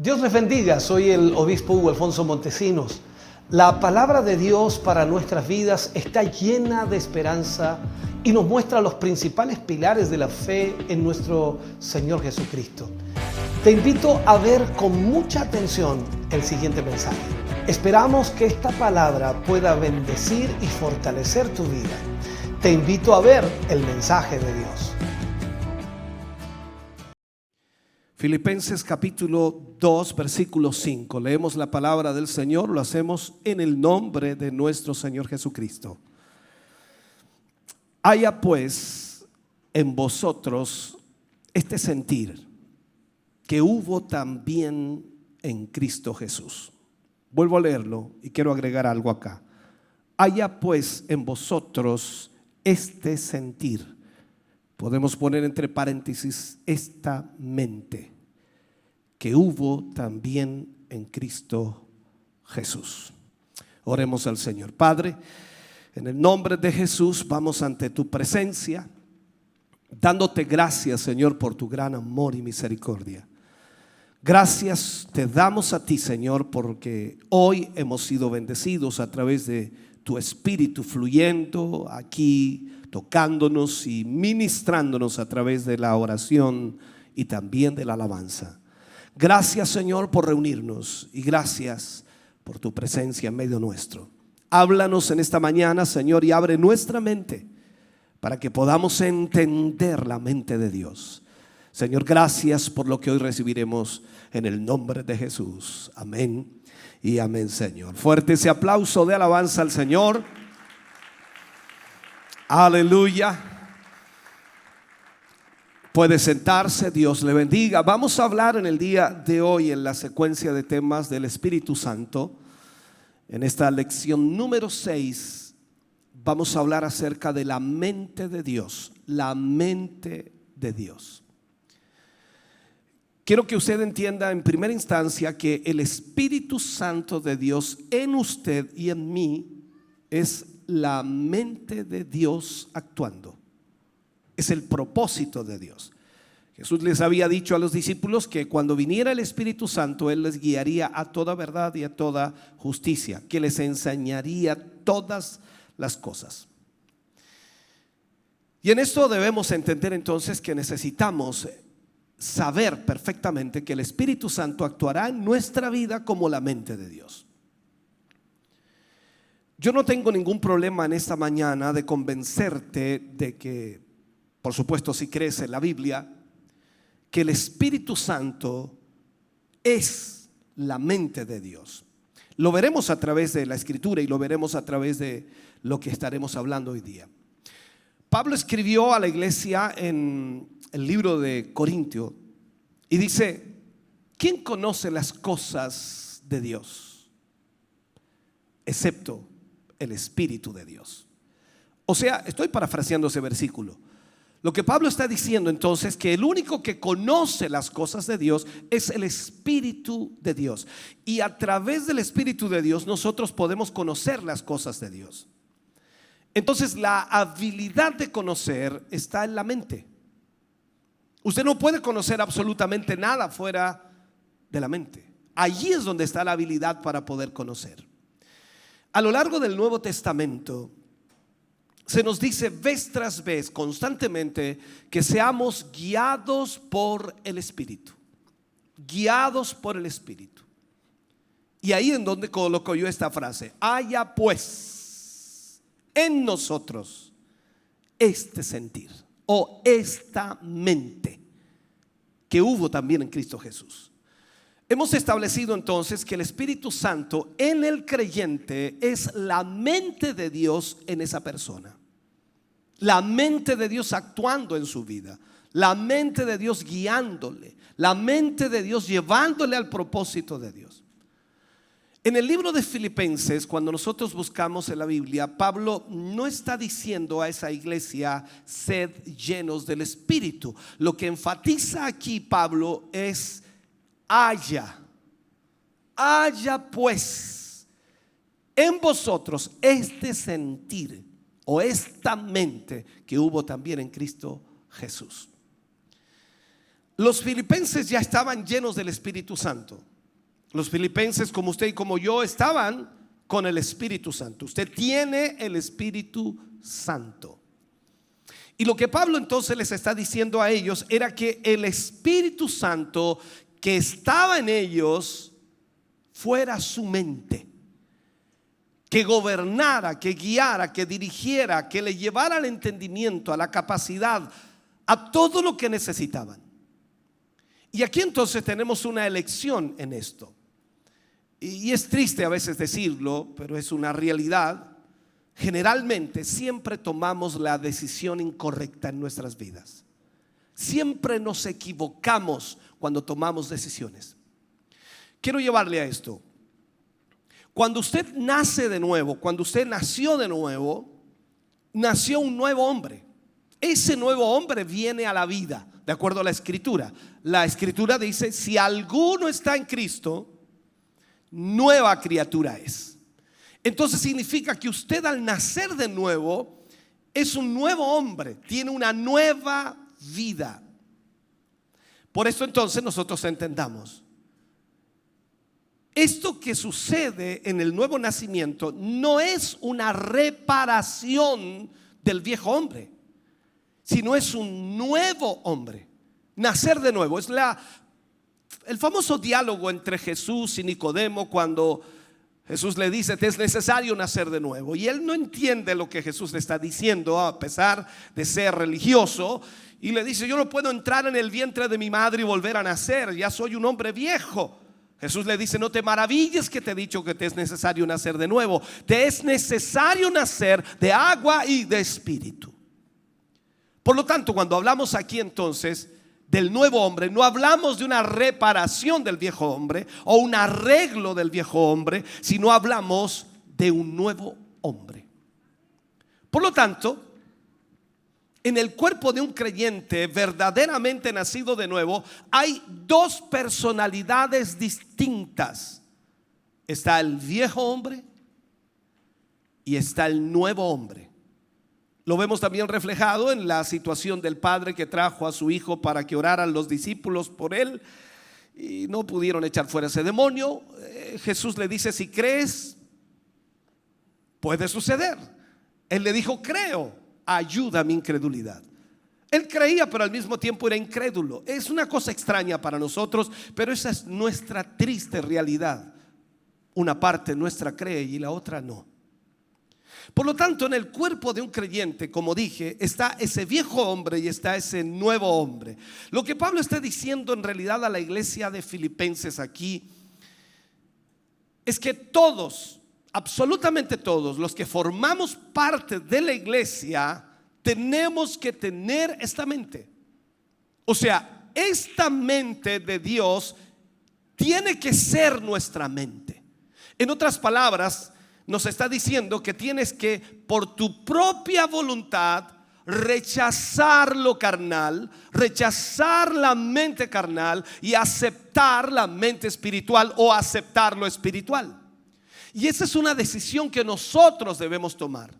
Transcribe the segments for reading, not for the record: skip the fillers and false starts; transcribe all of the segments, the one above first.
Dios les bendiga, soy el obispo Hugo Alfonso Montesinos. La palabra de Dios para nuestras vidas está llena de esperanza y nos muestra los principales pilares de la fe en nuestro Señor Jesucristo. Te invito a ver con mucha atención el siguiente mensaje. Esperamos que esta palabra pueda bendecir y fortalecer tu vida. Te invito a ver el mensaje de Dios. Filipenses capítulo 2, versículo 5. Leemos la palabra del Señor, lo hacemos en el nombre de nuestro Señor Jesucristo. Haya pues en vosotros este sentir que hubo también en Cristo Jesús. Vuelvo a leerlo y quiero agregar algo acá. Haya pues en vosotros este sentir. Podemos poner entre paréntesis esta mente que hubo también en Cristo Jesús. Oremos al Señor. Padre, en el nombre de Jesús vamos ante tu presencia, dándote gracias, Señor, por tu gran amor y misericordia. Gracias te damos a ti, Señor, porque hoy hemos sido bendecidos a través de tu Espíritu fluyendo aquí, tocándonos y ministrándonos a través de la oración y también de la alabanza. Gracias, Señor, por reunirnos y gracias por tu presencia en medio nuestro. Háblanos en esta mañana, Señor, y abre nuestra mente para que podamos entender la mente de Dios. Señor, gracias por lo que hoy recibiremos en el nombre de Jesús. Amén y amén, Señor. Fuerte ese aplauso de alabanza al Señor. Aleluya. Puede sentarse, Dios le bendiga. Vamos a hablar en el día de hoy en la secuencia de temas del Espíritu Santo. En esta lección número 6 vamos a hablar acerca de la mente de Dios. La mente de Dios. Quiero que usted entienda en primera instancia que el Espíritu Santo de Dios en usted y en mí es la mente de Dios actuando. Es el propósito de Dios. Jesús les había dicho a los discípulos que cuando viniera el Espíritu Santo, Él les guiaría a toda verdad y a toda justicia, que les enseñaría todas las cosas. Y en esto debemos entender entonces que necesitamos saber perfectamente que el Espíritu Santo actuará en nuestra vida como la mente de Dios. Yo no tengo ningún problema en esta mañana de convencerte de que, por supuesto, si crees en la Biblia, que el Espíritu Santo es la mente de Dios. Lo veremos a través de la Escritura y lo veremos a través de lo que estaremos hablando hoy día. Pablo escribió a la iglesia en el libro de Corintios y dice: ¿quién conoce las cosas de Dios? Excepto el Espíritu de Dios. O sea, estoy parafraseando ese versículo. Lo que Pablo está diciendo entonces es que el único que conoce las cosas de Dios es el Espíritu de Dios. Y a través del Espíritu de Dios nosotros podemos conocer las cosas de Dios. Entonces la habilidad de conocer está en la mente. Usted no puede conocer absolutamente nada fuera de la mente. Allí es donde está la habilidad para poder conocer. A lo largo del Nuevo Testamento se nos dice vez tras vez, constantemente, que seamos guiados por el Espíritu. Guiados por el Espíritu. Y ahí en donde coloco yo esta frase: haya pues en nosotros este sentir o esta mente que hubo también en Cristo Jesús. Hemos establecido entonces que el Espíritu Santo en el creyente es la mente de Dios en esa persona. La mente de Dios actuando en su vida. La mente de Dios guiándole. La mente de Dios llevándole al propósito de Dios. En el libro de Filipenses, cuando nosotros buscamos en la Biblia, Pablo no está diciendo a esa iglesia: sed llenos del Espíritu. Lo que enfatiza aquí Pablo es: haya pues en vosotros este sentir o esta mente que hubo también en Cristo Jesús. Los filipenses ya estaban llenos del Espíritu Santo. Los filipenses, como usted y como yo, estaban con el Espíritu Santo. Usted tiene el Espíritu Santo. Y lo que Pablo entonces les está diciendo a ellos era que el Espíritu Santo que estaba en ellos fuera su mente, que gobernara, que guiara, que dirigiera, que le llevara al entendimiento, a la capacidad, a todo lo que necesitaban. Y aquí entonces tenemos una elección en esto. Y es triste a veces decirlo, pero es una realidad. Generalmente siempre tomamos la decisión incorrecta en nuestras vidas. Siempre nos equivocamos cuando tomamos decisiones. Quiero llevarle a esto. Cuando usted nace de nuevo, cuando usted nació de nuevo, nació un nuevo hombre. Ese nuevo hombre viene a la vida, de acuerdo a la Escritura. La Escritura dice: si alguno está en Cristo, nueva criatura es. Entonces significa que usted, al nacer de nuevo, es un nuevo hombre, tiene una nueva vida. Por eso entonces nosotros entendamos: esto que sucede en el nuevo nacimiento no es una reparación del viejo hombre, sino es un nuevo hombre. Nacer de nuevo es el famoso diálogo entre Jesús y Nicodemo, cuando Jesús le dice: te es necesario nacer de nuevo. Y él no entiende lo que Jesús le está diciendo, a pesar de ser religioso, y le dice: yo no puedo entrar en el vientre de mi madre y volver a nacer, ya soy un hombre viejo. Jesús le dice: no te maravilles que te he dicho que te es necesario nacer de nuevo. Te es necesario nacer de agua y de espíritu. Por lo tanto, cuando hablamos aquí entonces del nuevo hombre, no hablamos de una reparación del viejo hombre o un arreglo del viejo hombre, sino hablamos de un nuevo hombre. Por lo tanto, en el cuerpo de un creyente verdaderamente nacido de nuevo, hay dos personalidades distintas. Está el viejo hombre y está el nuevo hombre. Lo vemos también reflejado en la situación del padre que trajo a su hijo para que oraran los discípulos por él y no pudieron echar fuera ese demonio. Jesús le dice: si crees, puede suceder. Él le dijo: creo, ayuda a mi incredulidad. Él creía, pero al mismo tiempo era incrédulo. Es una cosa extraña para nosotros, pero esa es nuestra triste realidad. Una parte nuestra cree y la otra no. Por lo tanto, en el cuerpo de un creyente, como dije, está ese viejo hombre y está ese nuevo hombre. Lo que Pablo está diciendo en realidad a la iglesia de Filipenses aquí es que todos, absolutamente todos los que formamos parte de la iglesia, tenemos que tener esta mente. O sea, esta mente de Dios tiene que ser nuestra mente. En otras palabras, nos está diciendo que tienes que, por tu propia voluntad, rechazar lo carnal, rechazar la mente carnal y aceptar la mente espiritual o aceptar lo espiritual. Y esa es una decisión que nosotros debemos tomar.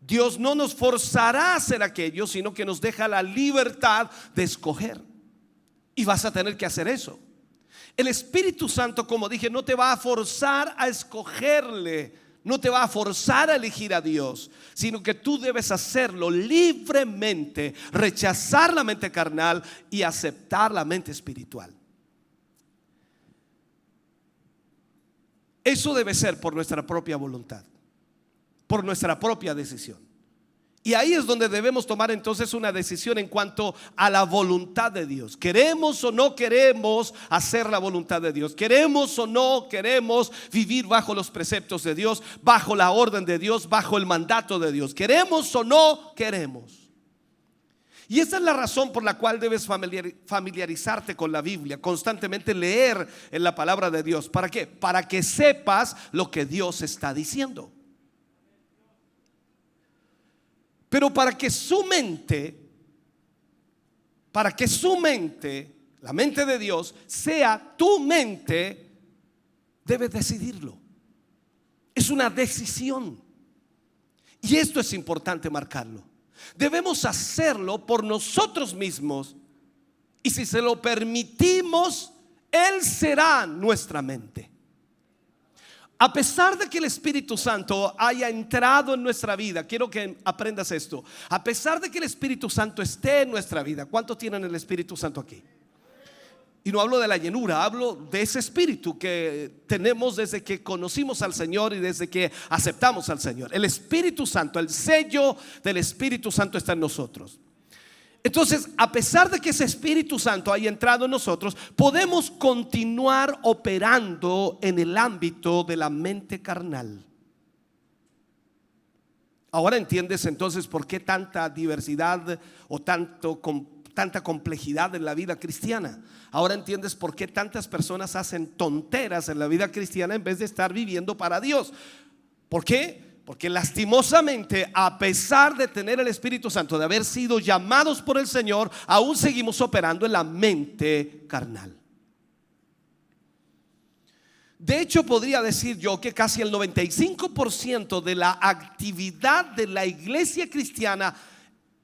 Dios no nos forzará a hacer aquello, sino que nos deja la libertad de escoger. Y vas a tener que hacer eso. El Espíritu Santo, como dije, no te va a forzar a escogerle, no te va a forzar a elegir a Dios, sino que tú debes hacerlo libremente, rechazar la mente carnal y aceptar la mente espiritual. Eso debe ser por nuestra propia voluntad, por nuestra propia decisión. Y ahí es donde debemos tomar entonces una decisión en cuanto a la voluntad de Dios. ¿Queremos o no queremos hacer la voluntad de Dios? ¿Queremos o no queremos vivir bajo los preceptos de Dios, bajo la orden de Dios, bajo el mandato de Dios? ¿Queremos o no queremos? Y esa es la razón por la cual debes familiarizarte con la Biblia, constantemente leer en la palabra de Dios. ¿Para qué? Para que sepas lo que Dios está diciendo. Pero para que su mente, la mente de Dios, sea tu mente, debes decidirlo. Es una decisión. Y esto es importante marcarlo. Debemos hacerlo por nosotros mismos Y si se lo permitimos, Él será nuestra mente. A pesar de que el Espíritu Santo haya entrado en nuestra vida, quiero que aprendas esto. A pesar de que el Espíritu Santo esté en nuestra vida, ¿cuántos tienen el Espíritu Santo aquí? Y no hablo de la llenura, hablo de ese espíritu que tenemos desde que conocimos al Señor y desde que aceptamos al Señor. El Espíritu Santo, el sello del Espíritu Santo está en nosotros. Entonces, a pesar de que ese Espíritu Santo haya entrado en nosotros, podemos continuar operando en el ámbito de la mente carnal. Ahora entiendes entonces por qué tanta diversidad o tanta complejidad en la vida cristiana. Ahora entiendes por qué tantas personas hacen tonteras en la vida cristiana en vez de estar viviendo para Dios. ¿Por qué? Porque lastimosamente, a pesar de tener el Espíritu Santo, de haber sido llamados por el Señor, aún seguimos operando en la mente carnal. De hecho, podría decir yo que casi el 95% de la actividad de la iglesia cristiana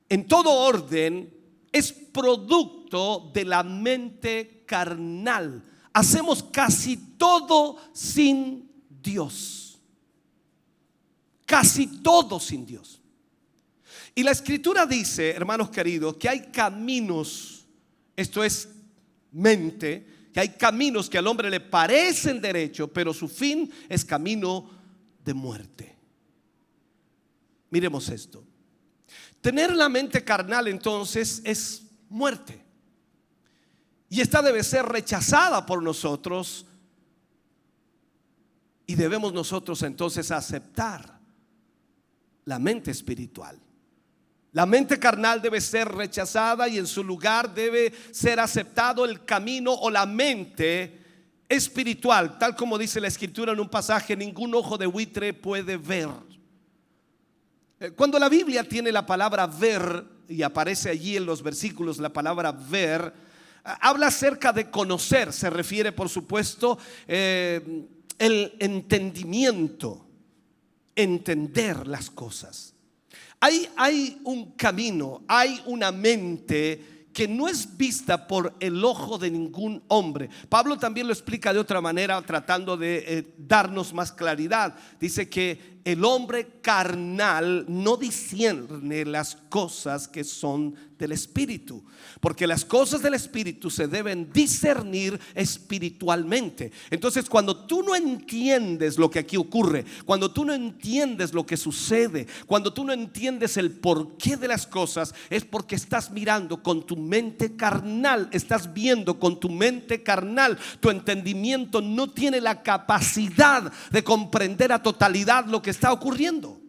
en todo orden es producto de la mente carnal. Hacemos casi todo sin Dios. Casi todo sin Dios. Y la Escritura dice, hermanos queridos, que hay caminos, esto es mente, que hay caminos que al hombre le parecen derecho, pero su fin es camino de muerte. Miremos esto. Tener la mente carnal entonces es muerte. Y esta debe ser rechazada por nosotros. Y debemos nosotros entonces aceptar la mente espiritual. La mente carnal debe ser rechazada y en su lugar debe ser aceptado el camino o la mente espiritual, tal como dice la Escritura en un pasaje: ningún ojo de buitre puede ver. Cuando la Biblia tiene la palabra ver, y aparece allí en los versículos la palabra ver, habla acerca de conocer. Se refiere, por supuesto, el entendimiento, entender las cosas. Hay un camino, hay una mente que no es vista por el ojo de ningún hombre. Pablo también lo explica de otra manera, tratando de darnos más claridad. Dice que el hombre carnal no discierne las cosas que son del Espíritu, porque las cosas del Espíritu se deben discernir espiritualmente. Entonces, cuando tú no entiendes lo que aquí ocurre, cuando tú no entiendes lo que sucede, cuando tú no entiendes el porqué de las cosas, es porque estás mirando con tu mente carnal, estás viendo con tu mente carnal. Tu entendimiento no tiene la capacidad de comprender a totalidad lo que está ocurriendo.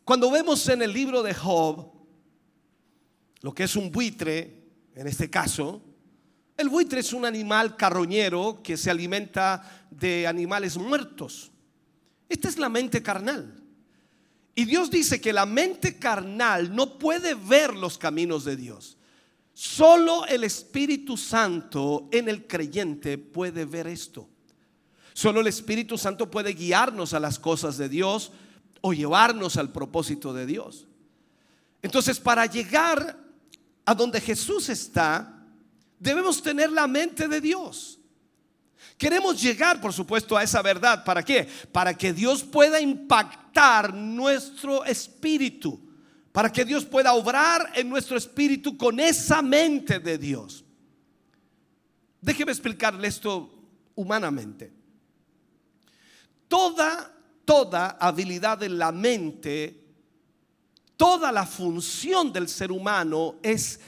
Cuando vemos en el libro de Job lo que es un buitre, en este caso, el buitre es un animal carroñero que se alimenta de animales muertos. Esta es la mente carnal. Y Dios dice que la mente carnal no puede ver los caminos de Dios. Solo el Espíritu Santo en el creyente puede ver esto. Solo el Espíritu Santo puede guiarnos a las cosas de Dios o llevarnos al propósito de Dios. Entonces, para llegar a donde Jesús está, debemos tener la mente de Dios. Queremos llegar, por supuesto, a esa verdad. ¿Para qué? Para que Dios pueda impactar nuestro espíritu, para que Dios pueda obrar en nuestro espíritu con esa mente de Dios. Déjeme explicarle esto humanamente. Toda habilidad de la mente, toda la función del ser humano es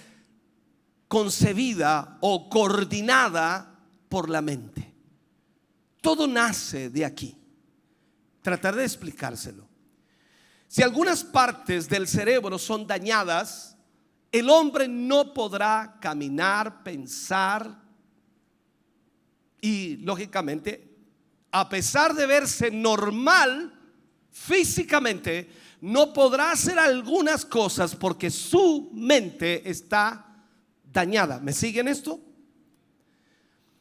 concebida o coordinada por la mente. Todo nace de aquí. Trataré de explicárselo. Si algunas partes del cerebro son dañadas, el hombre no podrá caminar, pensar y, lógicamente, a pesar de verse normal físicamente, no podrá hacer algunas cosas porque su mente está dañada. ¿Me siguen esto?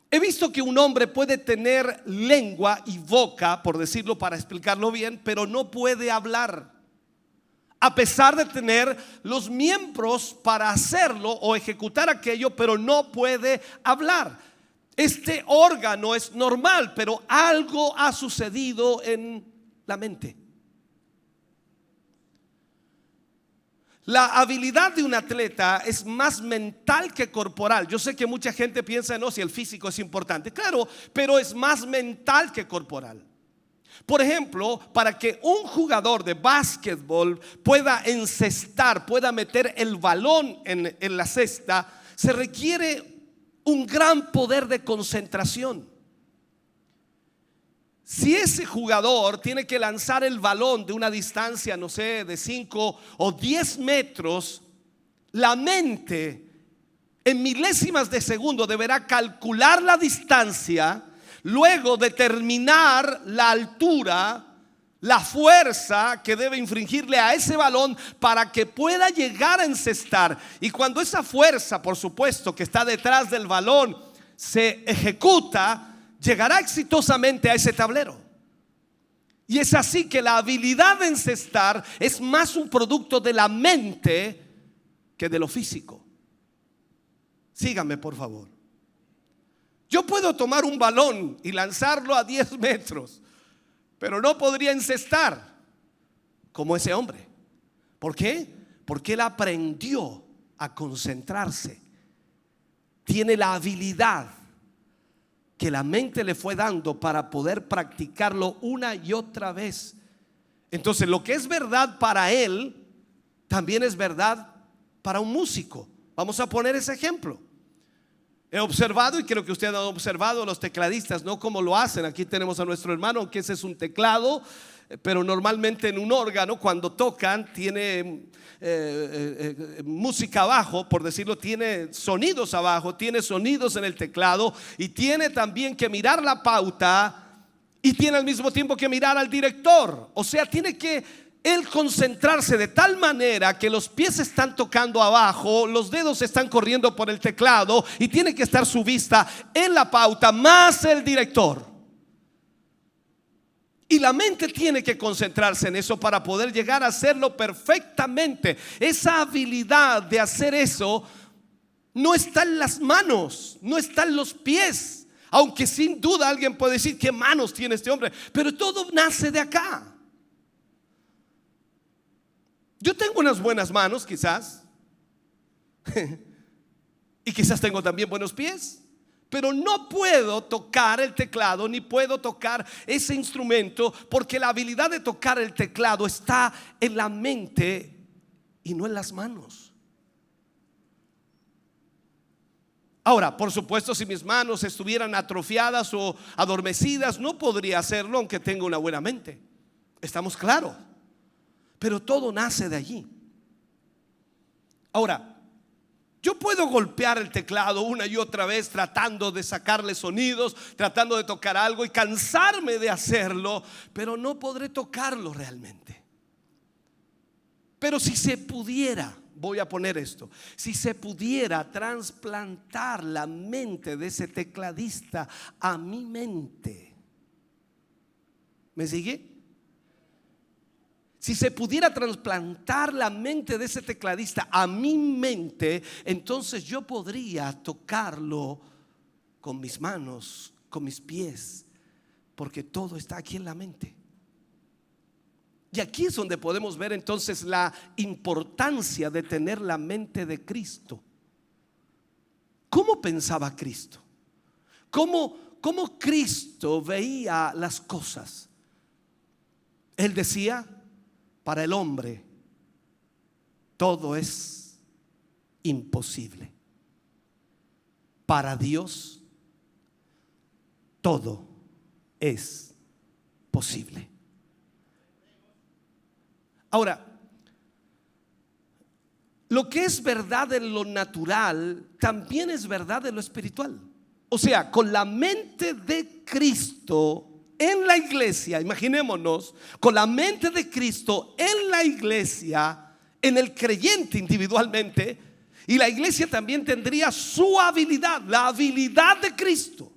He visto que un hombre puede tener lengua y boca, por decirlo para explicarlo bien, pero no puede hablar. a pesar de tener los miembros para hacerlo o ejecutar aquello, pero no puede hablar. Este órgano es normal, pero algo ha sucedido en la mente. La habilidad de un atleta es más mental que corporal. Yo sé que mucha gente piensa, no, si el físico es importante, claro, pero es más mental que corporal. Por ejemplo, para que un jugador de básquetbol pueda encestar, pueda meter el balón en la cesta, se requiere un gran poder de concentración. Si ese jugador tiene que lanzar el balón de una distancia, no sé, de 5 o 10 metros, la mente en milésimas de segundo deberá calcular la distancia, luego determinar la altura, la fuerza que debe infringirle a ese balón para que pueda llegar a encestar. Y cuando esa fuerza, por supuesto, que está detrás del balón se ejecuta, llegará exitosamente a ese tablero. Y es así que la habilidad de encestar es más un producto de la mente que de lo físico. Síganme, por favor. Yo puedo tomar un balón y lanzarlo a 10 metros, pero no podría encestar como ese hombre. ¿Por qué? Porque él aprendió a concentrarse. Tiene la habilidad que la mente le fue dando para poder practicarlo una y otra vez. Entonces, lo que es verdad para él también es verdad para un músico. Vamos a poner ese ejemplo. He observado, y creo que usted ha observado, los tecladistas, no como lo hacen. Aquí tenemos a nuestro hermano, que ese es un teclado, pero normalmente en un órgano, cuando tocan, tiene música abajo, por decirlo, tiene sonidos abajo, tiene sonidos en el teclado, y tiene también que mirar la pauta, y tiene al mismo tiempo que mirar al director. O sea, tiene que él concentrarse de tal manera que los pies están tocando abajo, los dedos están corriendo por el teclado, y tiene que estar su vista en la pauta más el director. Y la mente tiene que concentrarse en eso para poder llegar a hacerlo perfectamente. Esa habilidad de hacer eso no está en las manos, no está en los pies. Aunque sin duda alguien puede decir, ¿qué manos tiene este hombre? Pero todo nace de acá. Yo tengo unas buenas manos quizás y quizás tengo también buenos pies, pero no puedo tocar el teclado ni puedo tocar ese instrumento, porque la habilidad de tocar el teclado está en la mente y no en las manos. Ahora, por supuesto, si mis manos estuvieran atrofiadas o adormecidas, no podría hacerlo aunque tenga una buena mente. ¿Estamos claros? Pero todo nace de allí. Ahora, yo puedo golpear el teclado una y otra vez tratando de sacarle sonidos, tratando de tocar algo y cansarme de hacerlo, pero no podré tocarlo realmente. Pero si se pudiera, voy a poner esto, si se pudiera trasplantar la mente de ese tecladista a mi mente, ¿me sigue? Si se pudiera trasplantar la mente de ese tecladista a mi mente, entonces yo podría tocarlo con mis manos, con mis pies, porque todo está aquí en la mente. Y aquí es donde podemos ver entonces la importancia de tener la mente de Cristo. ¿Cómo pensaba Cristo? ¿Cómo Cristo veía las cosas? Él decía: para el hombre todo es imposible. Para Dios todo es posible. Ahora, lo que es verdad en lo natural también es verdad en lo espiritual. O sea, con la mente de Cristo en la iglesia, imaginémonos, con la mente de Cristo en la iglesia, en el creyente individualmente, y la iglesia también tendría su habilidad, la habilidad de Cristo,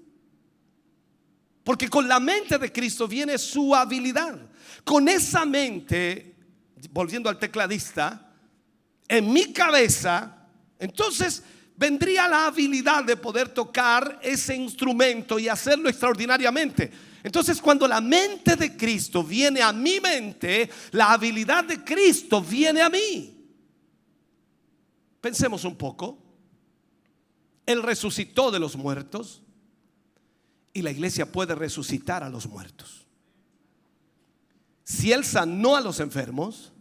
porque con la mente de Cristo viene su habilidad. Con esa mente volviendo al tecladista, en mi cabeza, entonces vendría la habilidad de poder tocar ese instrumento y hacerlo extraordinariamente. Entonces, cuando la mente de Cristo viene a mi mente, la habilidad de Cristo viene a mí. Pensemos un poco. Él resucitó de los muertos y la iglesia puede resucitar a los muertos. Si Él sanó a los enfermos,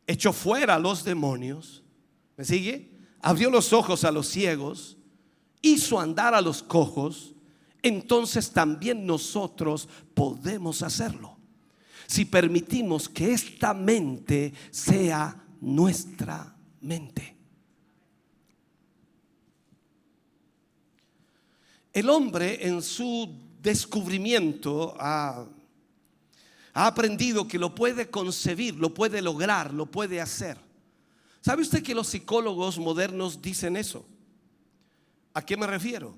echó fuera a los demonios, ¿me sigue? Abrió los ojos a los ciegos, hizo andar a los cojos, entonces también nosotros podemos hacerlo, si permitimos que esta mente sea nuestra mente. El hombre en su descubrimiento ha aprendido que lo puede concebir, lo puede lograr, lo puede hacer. ¿Sabe usted que los psicólogos modernos dicen eso? ¿A qué me refiero?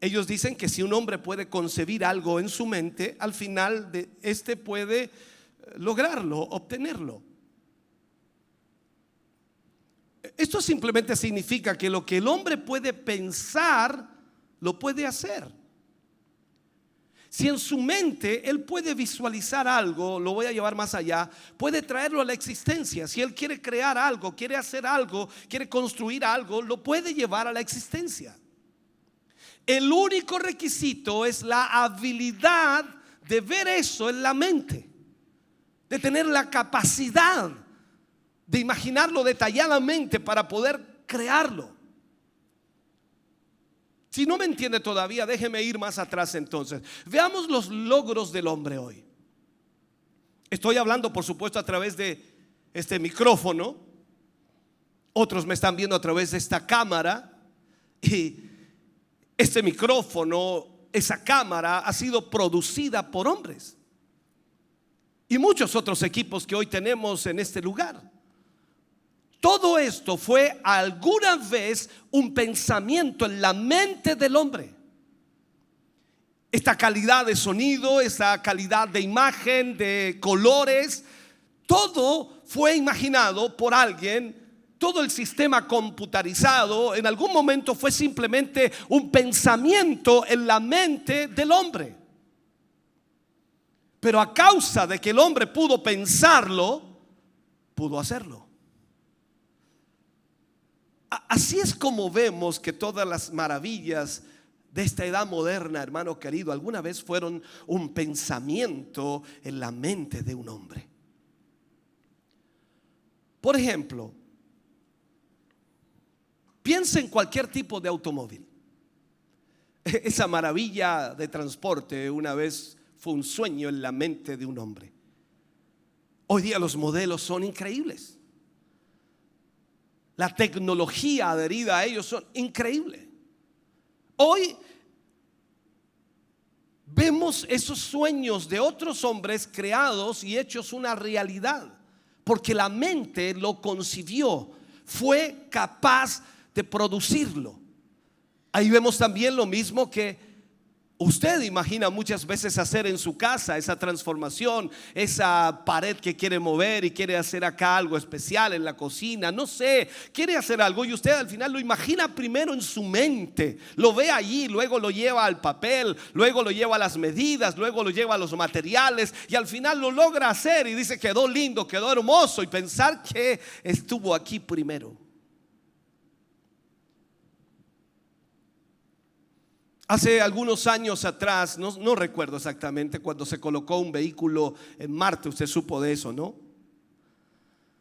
Ellos dicen que si un hombre puede concebir algo en su mente, al final de este puede lograrlo, obtenerlo. Esto simplemente significa que lo que el hombre puede pensar, lo puede hacer. Si en su mente él puede visualizar algo, lo voy a llevar más allá, puede traerlo a la existencia. Si él quiere crear algo, quiere hacer algo, quiere construir algo, lo puede llevar a la existencia. El único requisito es la habilidad de ver eso en la mente, de tener la capacidad de imaginarlo detalladamente para poder crearlo. Si no me entiende todavía, déjeme ir más atrás entonces. Veamos los logros del hombre hoy. Estoy hablando, por supuesto, a través de este micrófono. Otros me están viendo a través de esta cámara. Y este micrófono, esa cámara ha sido producida por hombres. Y muchos otros equipos que hoy tenemos en este lugar. Todo esto fue alguna vez un pensamiento en la mente del hombre. Esta calidad de sonido, esta calidad de imagen, de colores, todo fue imaginado por alguien. Todo el sistema computarizado en algún momento fue simplemente un pensamiento en la mente del hombre. Pero a causa de que el hombre pudo pensarlo, pudo hacerlo. Así es como vemos que todas las maravillas de esta edad moderna, hermano querido, alguna vez fueron un pensamiento en la mente de un hombre. Por ejemplo, piensa en cualquier tipo de automóvil. Esa maravilla de transporte una vez fue un sueño en la mente de un hombre. Hoy día los modelos son increíbles. La tecnología adherida a ellos son increíbles. Hoy vemos esos sueños de otros hombres creados y hechos una realidad, porque la mente lo concibió, fue capaz de producirlo. Ahí vemos también lo mismo que usted imagina muchas veces hacer en su casa, esa transformación, esa pared que quiere mover y quiere hacer acá algo especial en la cocina, no sé, quiere hacer algo y usted al final lo imagina primero en su mente, lo ve allí, luego lo lleva al papel, luego lo lleva a las medidas, luego lo lleva a los materiales y al final lo logra hacer y dice quedó lindo, quedó hermoso, y pensar que estuvo aquí primero. Hace algunos años atrás, no recuerdo exactamente, cuando se colocó un vehículo en Marte, usted supo de eso, ¿no?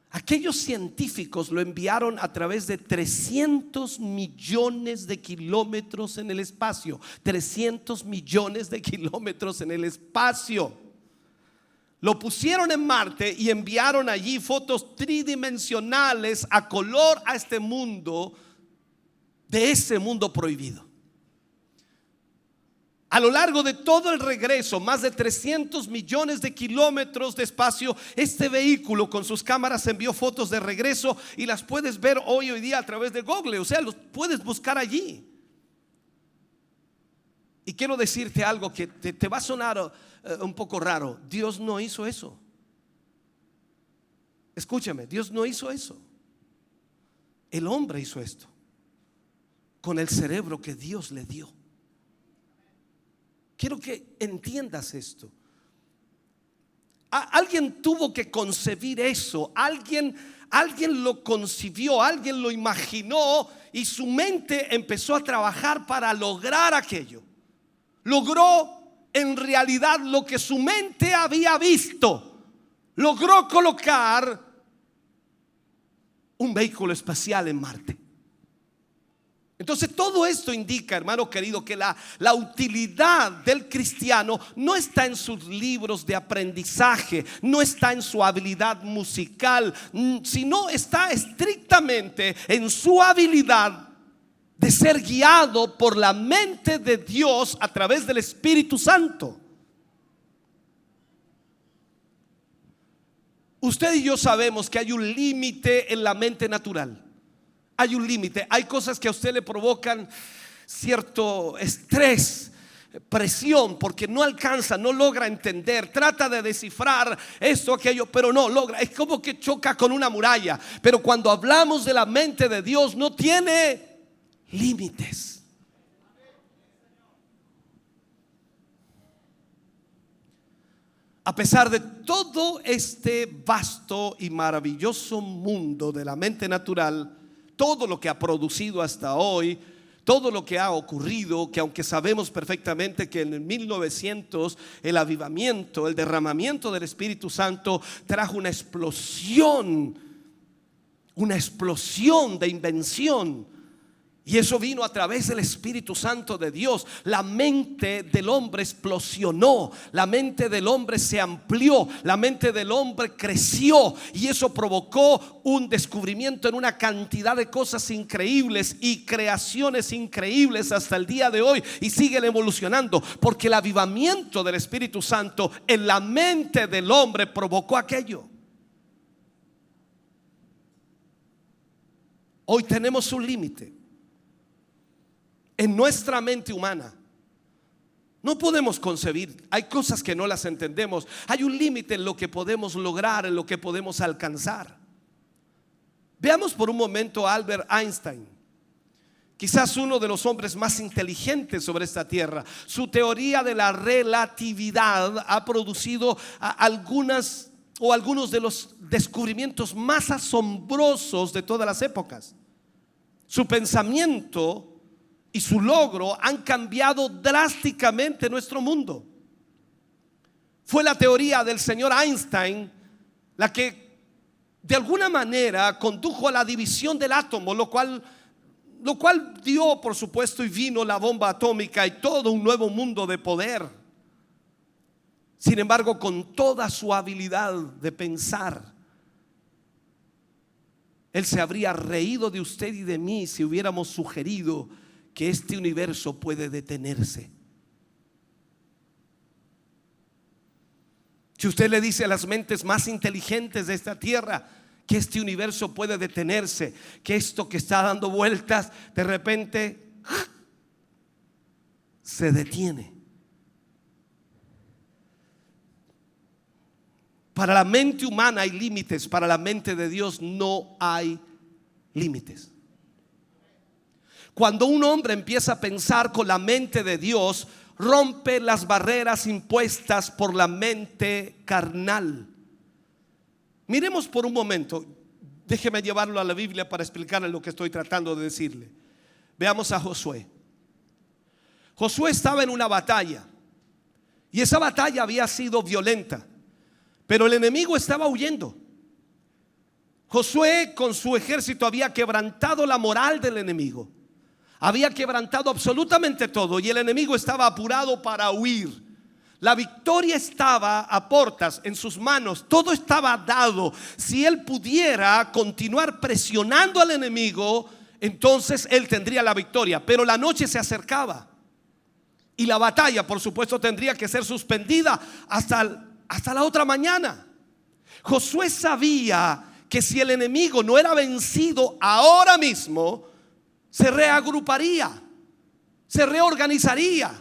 Aquellos científicos lo enviaron a través de 300 millones de kilómetros en el espacio. 300 millones de kilómetros en el espacio. Lo pusieron en Marte y enviaron allí fotos tridimensionales a color a este mundo, de ese mundo prohibido. A lo largo de todo el regreso, más de 300 millones de kilómetros de espacio, este vehículo con sus cámaras envió fotos de regreso y las puedes ver hoy día a través de Google, o sea, los puedes buscar allí. Y quiero decirte algo que te va a sonar un poco raro. Dios no hizo eso. Escúchame, Dios no hizo eso. El hombre hizo esto con el cerebro que Dios le dio. Quiero que entiendas esto. Alguien tuvo que concebir eso. Alguien lo concibió, alguien lo imaginó y su mente empezó a trabajar para lograr aquello. Logró en realidad lo que su mente había visto. Logró colocar un vehículo espacial en Marte. Entonces todo esto indica, hermano querido, que la utilidad del cristiano no está en sus libros de aprendizaje, no está en su habilidad musical, sino está estrictamente en su habilidad de ser guiado por la mente de Dios a través del Espíritu Santo. Usted y yo sabemos que hay un límite en la mente natural. Hay un límite, hay cosas que a usted le provocan cierto estrés, presión, porque no alcanza, no logra entender, trata de descifrar esto, aquello, pero no logra. Es como que choca con una muralla. Pero cuando hablamos de la mente de Dios, no tiene límites. A pesar de todo este vasto y maravilloso mundo de la mente natural, todo lo que ha producido hasta hoy, todo lo que ha ocurrido, que aunque sabemos perfectamente que en el 1900 el avivamiento, el derramamiento del Espíritu Santo trajo una explosión de invención. Y eso vino a través del Espíritu Santo de Dios. La mente del hombre explosionó, la mente del hombre se amplió, la mente del hombre creció, y eso provocó un descubrimiento en una cantidad de cosas increíbles y creaciones increíbles hasta el día de hoy, y siguen evolucionando, porque el avivamiento del Espíritu Santo en la mente del hombre provocó aquello. Hoy tenemos un límite en nuestra mente humana. No podemos concebir, hay cosas que no las entendemos. Hay un límite en lo que podemos lograr, en lo que podemos alcanzar. Veamos por un momento a Albert Einstein, quizás uno de los hombres más inteligentes sobre esta tierra. Su teoría de la relatividad ha producido algunos de los descubrimientos más asombrosos de todas las épocas. Su pensamiento y su logro han cambiado drásticamente nuestro mundo. Fue la teoría del señor Einstein la que de alguna manera condujo a la división del átomo, lo cual dio, por supuesto, y vino la bomba atómica y todo un nuevo mundo de poder. Sin embargo, con toda su habilidad de pensar, él se habría reído de usted y de mí si hubiéramos sugerido que este universo puede detenerse. Si usted le dice a las mentes más inteligentes de esta tierra que este universo puede detenerse, que esto que está dando vueltas de repente se detiene. Para la mente humana hay límites, para la mente de Dios no hay límites. Cuando un hombre empieza a pensar con la mente de Dios, rompe las barreras impuestas por la mente carnal. Miremos por un momento, déjeme llevarlo a la Biblia para explicarle lo que estoy tratando de decirle. Veamos a Josué. Josué estaba en una batalla, y esa batalla había sido violenta, pero el enemigo estaba huyendo. Josué con su ejército había quebrantado la moral del enemigo, había quebrantado absolutamente todo, y el enemigo estaba apurado para huir. La victoria estaba a portas, en sus manos, todo estaba dado. Si él pudiera continuar presionando al enemigo, entonces él tendría la victoria. Pero la noche se acercaba y la batalla, por supuesto, tendría que ser suspendida hasta la otra mañana. Josué sabía que si el enemigo no era vencido ahora mismo, se reagruparía, se reorganizaría.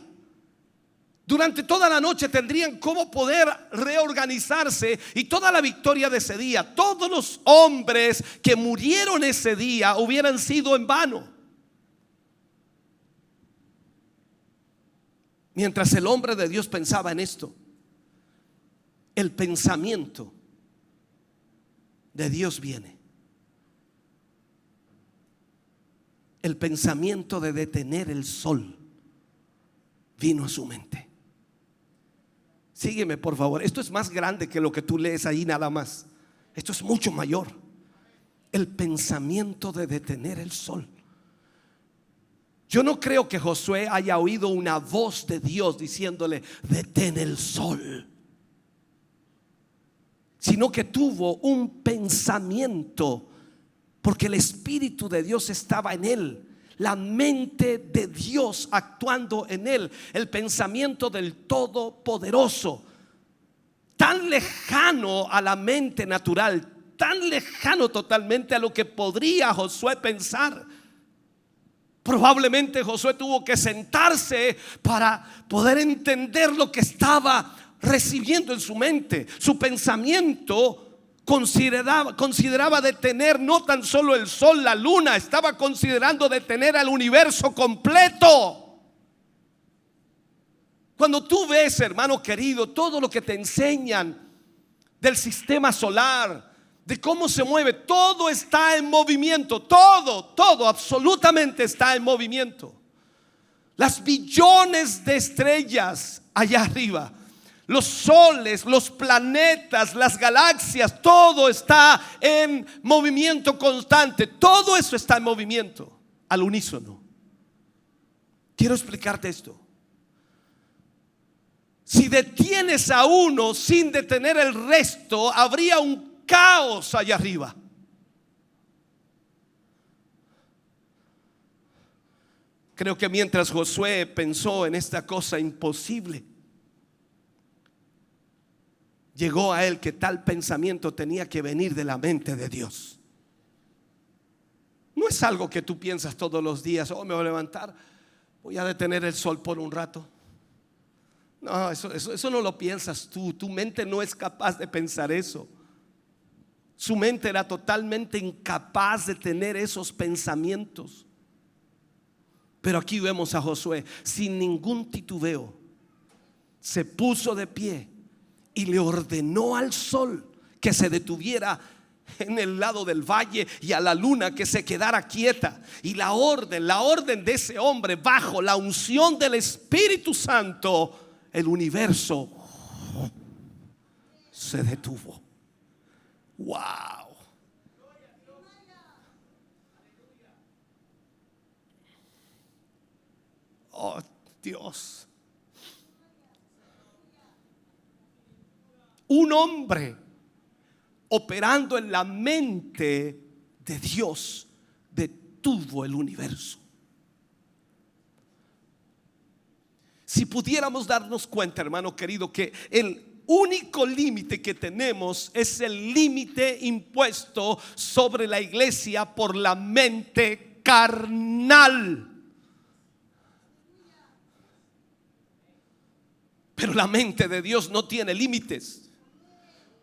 Durante toda la noche tendrían cómo poder reorganizarse, y toda la victoria de ese día, todos los hombres que murieron ese día hubieran sido en vano. Mientras el hombre de Dios pensaba en esto, el pensamiento de Dios viene. El pensamiento de detener el sol vino a su mente. Sígueme, por favor. Esto es más grande que lo que tú lees ahí nada más. Esto es mucho mayor. El pensamiento de detener el sol. Yo no creo que Josué haya oído una voz de Dios diciéndole: detén el sol, sino que tuvo un pensamiento, porque el Espíritu de Dios estaba en él, la mente de Dios actuando en él, el pensamiento del Todopoderoso, tan lejano a la mente natural, tan lejano totalmente a lo que podría Josué pensar. Probablemente Josué tuvo que sentarse para poder entender lo que estaba recibiendo en su mente. Su pensamiento consideraba detener no tan solo el sol, la luna, estaba considerando detener al universo completo. Cuando tú ves, hermano querido, todo lo que te enseñan del sistema solar, de cómo se mueve, todo está en movimiento, todo absolutamente está en movimiento. Las billones de estrellas allá arriba, los soles, los planetas, las galaxias, todo está en movimiento constante. Todo eso está en movimiento al unísono. Quiero explicarte esto. Si detienes a uno sin detener el resto, habría un caos allá arriba. Creo que mientras Josué pensó en esta cosa imposible, llegó a él que tal pensamiento tenía que venir de la mente de Dios. No es algo que tú piensas todos los días: oh, me voy a levantar, voy a detener el sol por un rato. No, eso no lo piensas tú. Tu mente no es capaz de pensar eso. Su mente era totalmente incapaz de tener esos pensamientos. Pero aquí vemos a Josué, sin ningún titubeo, se puso de pie y le ordenó al sol que se detuviera en el lado del valle, y a la luna que se quedara quieta. Y la orden de ese hombre, bajo la unción del Espíritu Santo, el universo se detuvo. Wow. Oh, Dios. Un hombre operando en la mente de Dios detuvo el universo. Si pudiéramos darnos cuenta, hermano querido, que el único límite que tenemos es el límite impuesto sobre la iglesia por la mente carnal. Pero la mente de Dios no tiene límites,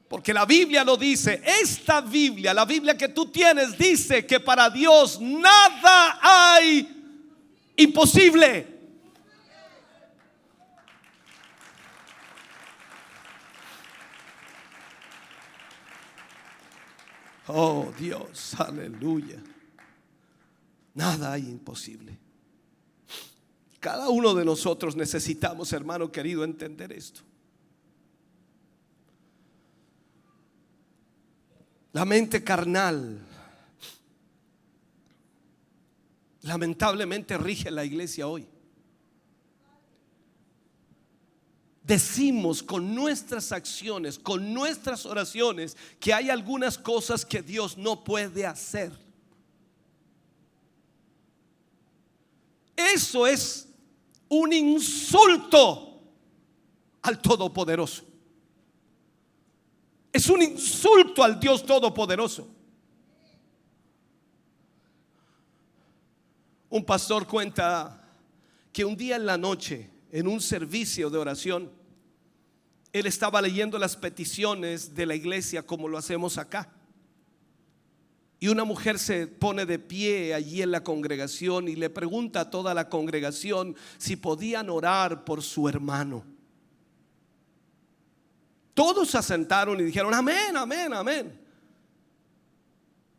porque la Biblia lo dice. Esta Biblia, la Biblia que tú tienes, dice que para Dios nada hay imposible. Oh Dios, aleluya. Nada hay imposible. Cada uno de nosotros necesitamos, hermano querido, entender esto. La mente carnal lamentablemente rige la iglesia hoy. Decimos con nuestras acciones, con nuestras oraciones, que hay algunas cosas que Dios no puede hacer. Eso es un insulto al Todopoderoso. Es un insulto al Dios Todopoderoso. Un pastor cuenta que un día en la noche en un servicio de oración, él estaba leyendo las peticiones de la iglesia como lo hacemos acá. Y una mujer se pone de pie allí en la congregación y le pregunta a toda la congregación si podían orar por su hermano. Todos se asentaron y dijeron amén, amén, amén.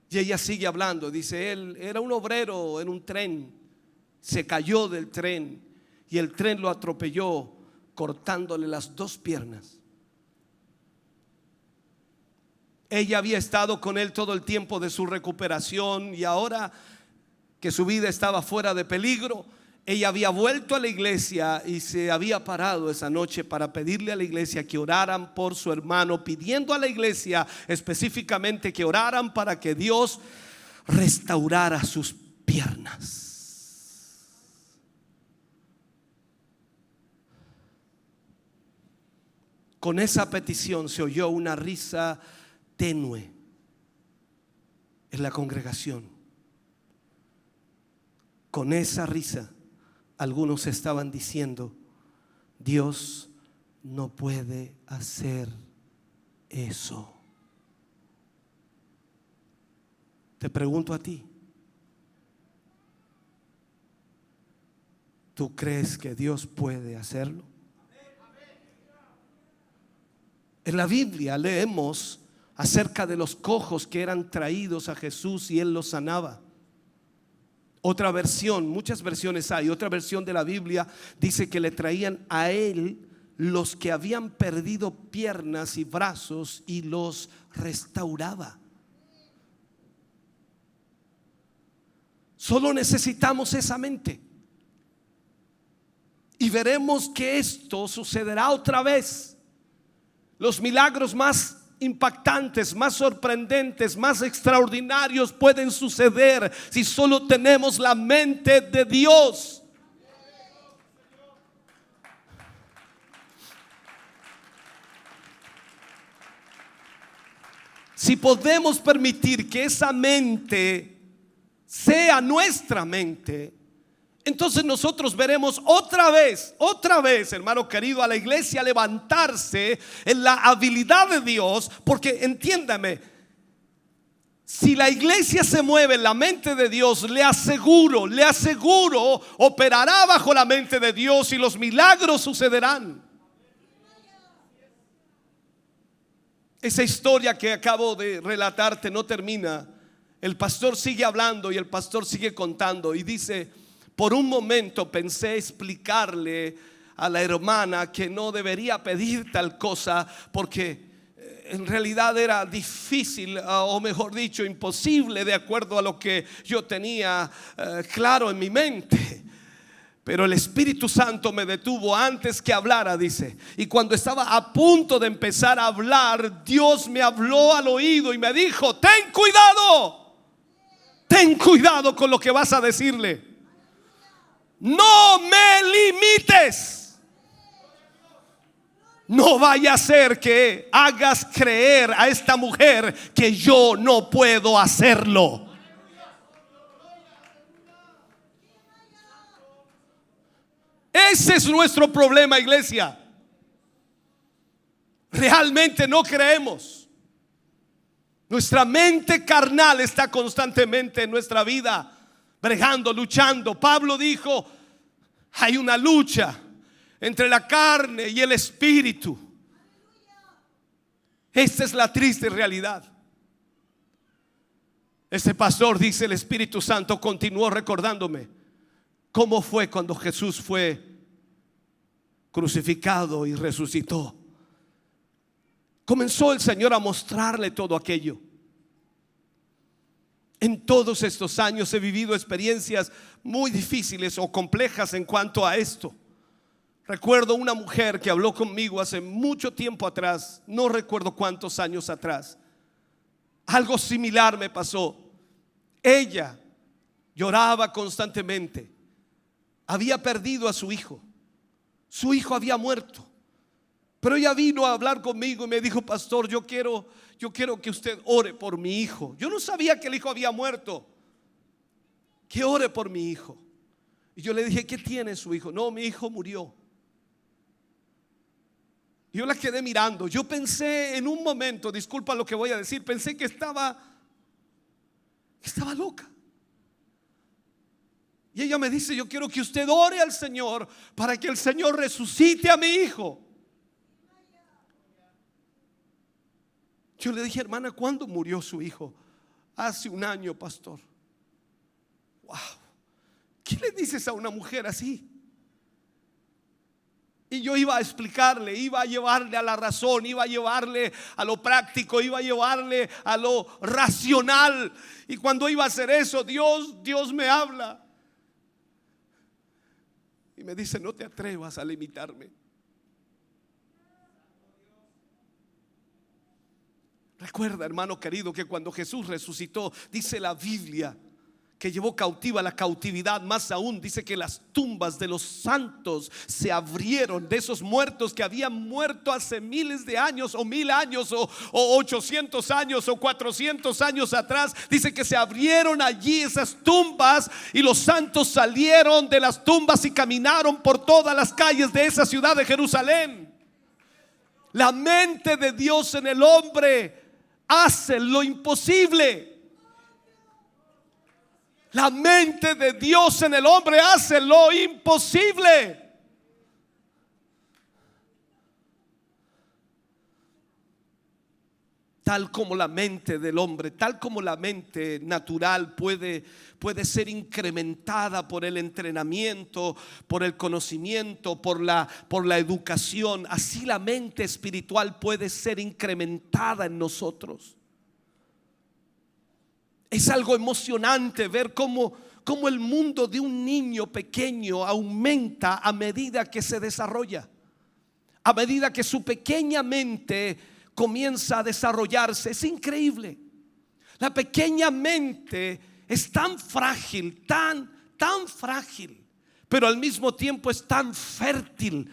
Y ella sigue hablando, dice, él era un obrero en un tren, se cayó del tren y el tren lo atropelló cortándole las 2 piernas. Ella había estado con él todo el tiempo de su recuperación y ahora que su vida estaba fuera de peligro, ella había vuelto a la iglesia y se había parado esa noche para pedirle a la iglesia que oraran por su hermano, pidiendo a la iglesia específicamente que oraran para que Dios restaurara sus piernas. Con esa petición se oyó una risa tenue en la congregación. Con esa risa algunos estaban diciendo, Dios no puede hacer eso. Te pregunto a ti, ¿tú crees que Dios puede hacerlo? En la Biblia leemos acerca de los cojos que eran traídos a Jesús y Él los sanaba. Otra versión, muchas versiones hay, otra versión de la Biblia dice que le traían a Él los que habían perdido piernas y brazos y los restauraba. Solo necesitamos esa mente y veremos que esto sucederá otra vez. Los milagros más impactantes, más sorprendentes, más extraordinarios pueden suceder si solo tenemos la mente de Dios. Si podemos permitir que esa mente sea nuestra mente, entonces nosotros veremos otra vez, hermano querido, a la iglesia levantarse en la habilidad de Dios. Porque entiéndame, si la iglesia se mueve en la mente de Dios, le aseguro, operará bajo la mente de Dios y los milagros sucederán. Esa historia que acabo de relatarte no termina. El pastor sigue hablando y el pastor sigue contando y dice: por un momento pensé explicarle a la hermana que no debería pedir tal cosa, porque en realidad era difícil, o mejor dicho, imposible, de acuerdo a lo que yo tenía claro en mi mente. Pero el Espíritu Santo me detuvo antes que hablara, dice. Y cuando estaba a punto de empezar a hablar, Dios me habló al oído y me dijo: ten cuidado con lo que vas a decirle. No me limites. No vaya a ser que hagas creer a esta mujer que yo no puedo hacerlo. Ese es nuestro problema, iglesia. Realmente no creemos. Nuestra mente carnal está constantemente en nuestra vida bregando, luchando. Pablo dijo: hay una lucha entre la carne y el espíritu. Esta es la triste realidad. Este pastor dice: el Espíritu Santo continuó recordándome cómo fue cuando Jesús fue crucificado y resucitó. Comenzó el Señor a mostrarle todo aquello. En todos estos años he vivido experiencias muy difíciles o complejas en cuanto a esto. Recuerdo una mujer que habló conmigo hace mucho tiempo atrás, no recuerdo cuántos años atrás. Algo similar me pasó. Ella lloraba constantemente. Había perdido a su hijo. Su hijo había muerto. Pero ella vino a hablar conmigo y me dijo: pastor, yo quiero que usted ore por mi hijo. Yo no sabía que el hijo había muerto. Que ore por mi hijo. Y yo le dije: ¿qué tiene su hijo? No, mi hijo murió. Yo la quedé mirando. Yo pensé en un momento, disculpa lo que voy a decir, pensé que estaba loca. Y ella me dice: yo quiero que usted ore al Señor para que el Señor resucite a mi hijo. Yo le dije: hermana, ¿cuándo murió su hijo? Hace 1 año, pastor. Wow. ¿Qué le dices a una mujer así? Y yo iba a explicarle, iba a llevarle a la razón, iba a llevarle a lo práctico, iba a llevarle a lo racional. Y cuando iba a hacer eso, Dios me habla y me dice: no te atrevas a limitarme. Recuerda, hermano querido, que cuando Jesús resucitó, dice la Biblia que llevó cautiva la cautividad. Más aún dice que las tumbas de los santos se abrieron, de esos muertos que habían muerto hace miles de años, o 1000 años, o 800 años, o 400 años atrás. Dice que se abrieron allí esas tumbas y los santos salieron de las tumbas y caminaron por todas las calles de esa ciudad de Jerusalén. La mente de Dios en el hombre hace lo imposible. La mente de Dios en el hombre hace lo imposible. Tal como la mente del hombre, tal como la mente natural puede ser incrementada por el entrenamiento, por el conocimiento, por la educación, así la mente espiritual puede ser incrementada en nosotros. Es algo emocionante ver cómo el mundo de un niño pequeño aumenta a medida que se desarrolla, a medida que su pequeña mente comienza a desarrollarse. Es increíble. La pequeña mente es tan frágil, tan frágil, pero al mismo tiempo es tan fértil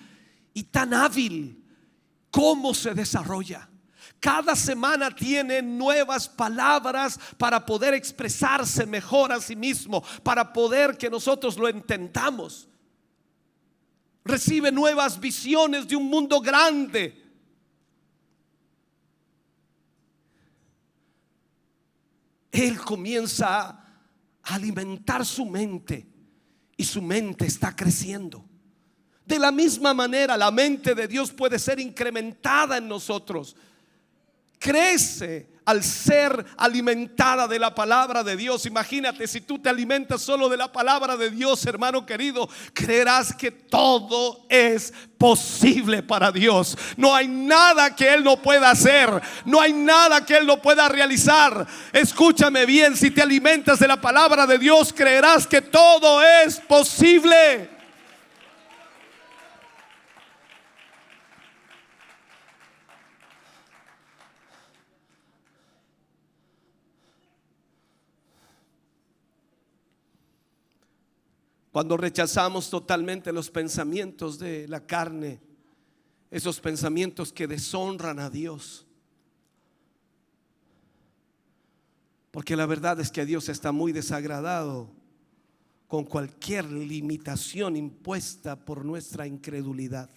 y tan hábil. ¿Cómo se desarrolla? Cada semana tiene nuevas palabras para poder expresarse mejor a sí mismo, para poder que nosotros lo entendamos. Recibe nuevas visiones de un mundo grande. Él comienza a alimentar su mente y su mente está creciendo. De la misma manera, la mente de Dios puede ser incrementada en nosotros. Crece al ser alimentada de la palabra de Dios. Imagínate, si tú te alimentas solo de la palabra de Dios, hermano querido, creerás que todo es posible para Dios. No hay nada que Él no pueda hacer, no hay nada que Él no pueda realizar. Escúchame bien, si te alimentas de la palabra de Dios, creerás que todo es posible. Cuando rechazamos totalmente los pensamientos de la carne, esos pensamientos que deshonran a Dios, porque la verdad es que Dios está muy desagradado con cualquier limitación impuesta por nuestra incredulidad.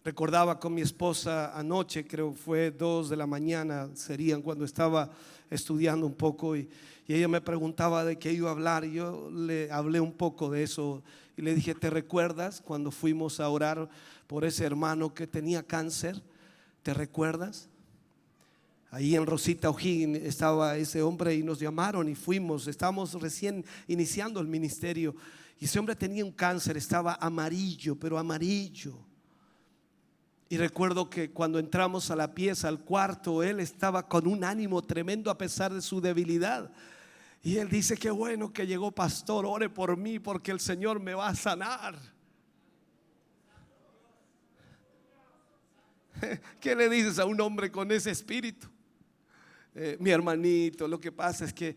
Recordaba con mi esposa anoche, creo fue 2 de la mañana, serían cuando estaba estudiando un poco y ella me preguntaba de qué iba a hablar y yo le hablé un poco de eso y le dije: ¿te recuerdas cuando fuimos a orar por ese hermano que tenía cáncer? ¿Te recuerdas? Ahí en Rosita O'Higgins estaba ese hombre y nos llamaron y fuimos, estábamos recién iniciando el ministerio y ese hombre tenía un cáncer, estaba amarillo, pero amarillo. Y recuerdo que cuando entramos a la pieza, al cuarto, él estaba con un ánimo tremendo a pesar de su debilidad. Y él dice: qué bueno que llegó, pastor, ore por mí porque el Señor me va a sanar. ¿Qué le dices a un hombre con ese espíritu? Mi hermanito, lo que pasa es que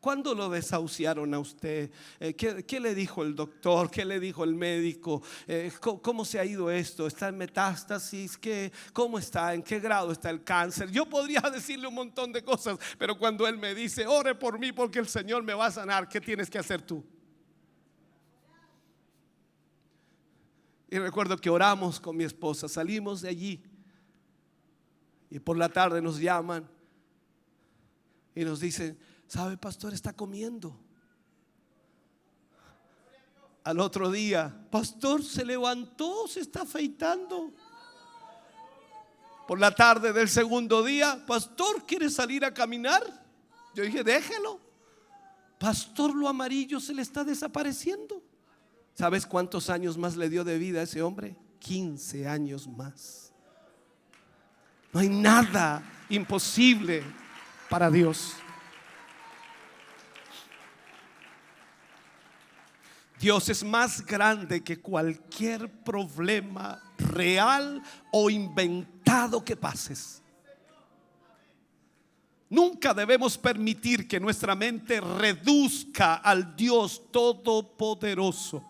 ¿Cuándo lo desahuciaron a usted? ¿Qué le dijo el doctor? ¿Qué le dijo el médico? ¿Cómo se ha ido esto? ¿Está en metástasis? ¿Cómo está? ¿En qué grado está el cáncer? Yo podría decirle un montón de cosas, pero cuando él me dice, ore por mí porque el Señor me va a sanar, ¿qué tienes que hacer tú? Y recuerdo que oramos con mi esposa, salimos de allí y por la tarde nos llaman y nos dicen, ¿sabe, pastor? Está comiendo. Al otro día, pastor, se levantó, se está afeitando. Por la tarde del segundo día, pastor, ¿quiere salir a caminar? Yo dije, déjelo. Pastor, lo amarillo se le está desapareciendo. ¿Sabes cuántos años más le dio de vida a ese hombre? 15 años más. No hay nada imposible para Dios. Dios es más grande que cualquier problema real o inventado que pases. Nunca debemos permitir que nuestra mente reduzca al Dios todopoderoso.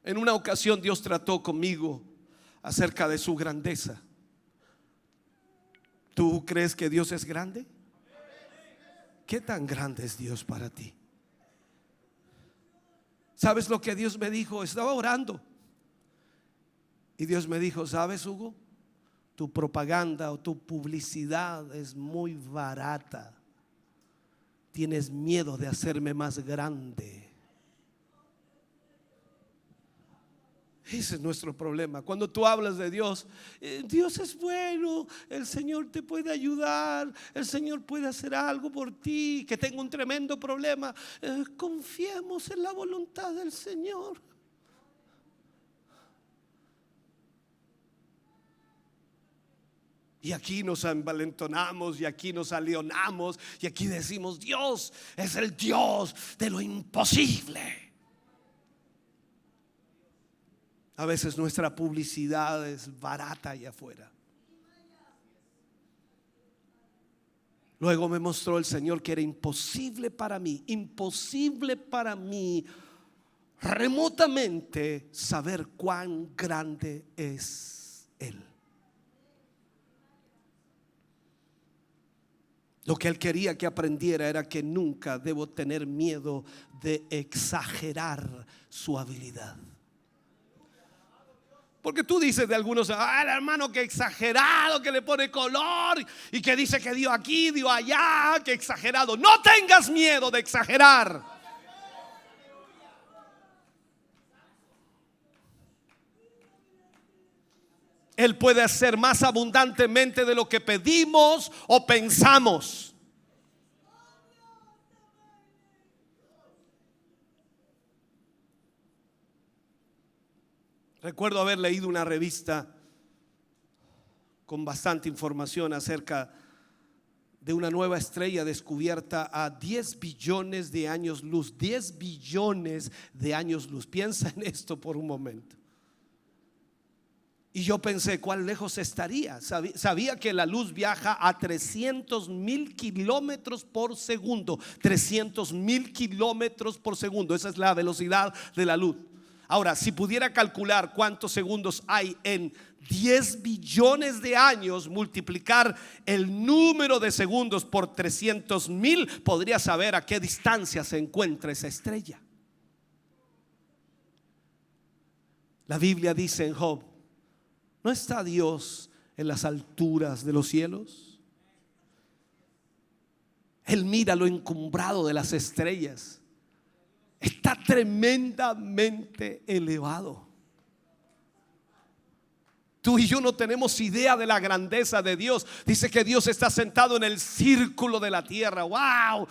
En una ocasión Dios trató conmigo acerca de su grandeza. ¿Tú crees que Dios es grande? ¿Qué tan grande es Dios para ti? ¿Sabes lo que Dios me dijo? Estaba orando y Dios me dijo, ¿sabes, Hugo? Tu propaganda o tu publicidad es muy barata. Tienes miedo de hacerme más grande. Ese es nuestro problema. Cuando tú hablas de Dios, Dios es bueno, el Señor te puede ayudar, el Señor puede hacer algo por ti, que tengo un tremendo problema. Confiemos en la voluntad del Señor. Y aquí nos envalentonamos y aquí nos alionamos y aquí decimos, Dios es el Dios de lo imposible. A veces nuestra publicidad es barata allá afuera. Luego me mostró el Señor que era imposible para mí remotamente saber cuán grande es Él. Lo que Él quería que aprendiera era que nunca debo tener miedo de exagerar su habilidad. Porque tú dices de algunos, el hermano que exagerado, que le pone color y que dice que dio aquí, dio allá, que exagerado. No tengas miedo de exagerar. Él puede hacer más abundantemente de lo que pedimos o pensamos. Recuerdo haber leído una revista con bastante información acerca de una nueva estrella descubierta a 10 billones de años luz. 10 billones de años luz. Piensa en esto por un momento. Y yo pensé, ¿cuán lejos estaría? Sabía que la luz viaja a 300,000 kilómetros por segundo. 300,000 kilómetros por segundo. Esa es la velocidad de la luz. Ahora, si pudiera calcular cuántos segundos hay en 10 billones de años, multiplicar el número de segundos por 300,000, podría saber a qué distancia se encuentra esa estrella. La Biblia dice en Job, ¿no está Dios en las alturas de los cielos? Él mira lo encumbrado de las estrellas. Está tremendamente elevado. Tú y yo no tenemos idea de la grandeza de Dios. Dice que Dios está sentado en el círculo de la tierra. ¡Wow!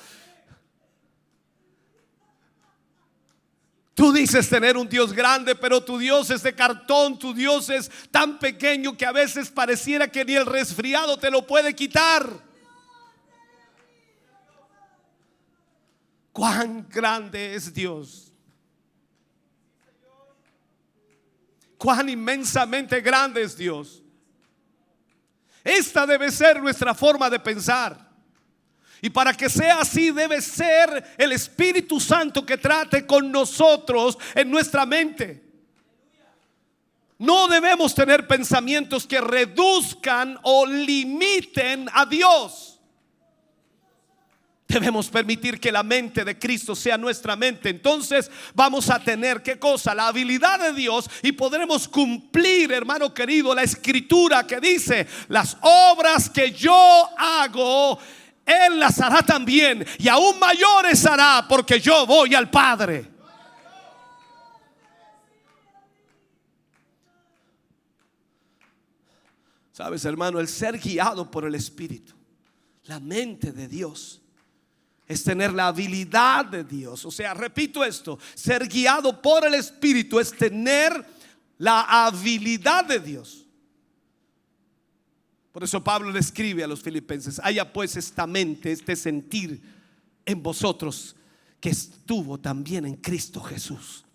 Tú dices tener un Dios grande, pero tu Dios es de cartón. Tu Dios es tan pequeño que a veces pareciera que ni el resfriado te lo puede quitar. Cuán grande es Dios. Cuán inmensamente grande es Dios. Esta debe ser nuestra forma de pensar. Y para que sea así, debe ser el Espíritu Santo que trate con nosotros en nuestra mente. No debemos tener pensamientos que reduzcan o limiten a Dios. Debemos permitir que la mente de Cristo sea nuestra mente. Entonces vamos a tener, ¿qué cosa? La habilidad de Dios, y podremos cumplir, hermano querido, la escritura que dice: las obras que yo hago, Él las hará también, y aún mayores hará, porque yo voy al Padre. Sabes, hermano, el ser guiado por el Espíritu, la mente de Dios, es tener la habilidad de Dios. O sea, repito esto: ser guiado por el Espíritu es tener la habilidad de Dios. Por eso Pablo le escribe a los filipenses: haya pues esta mente, este sentir en vosotros, que estuvo también en Cristo Jesús.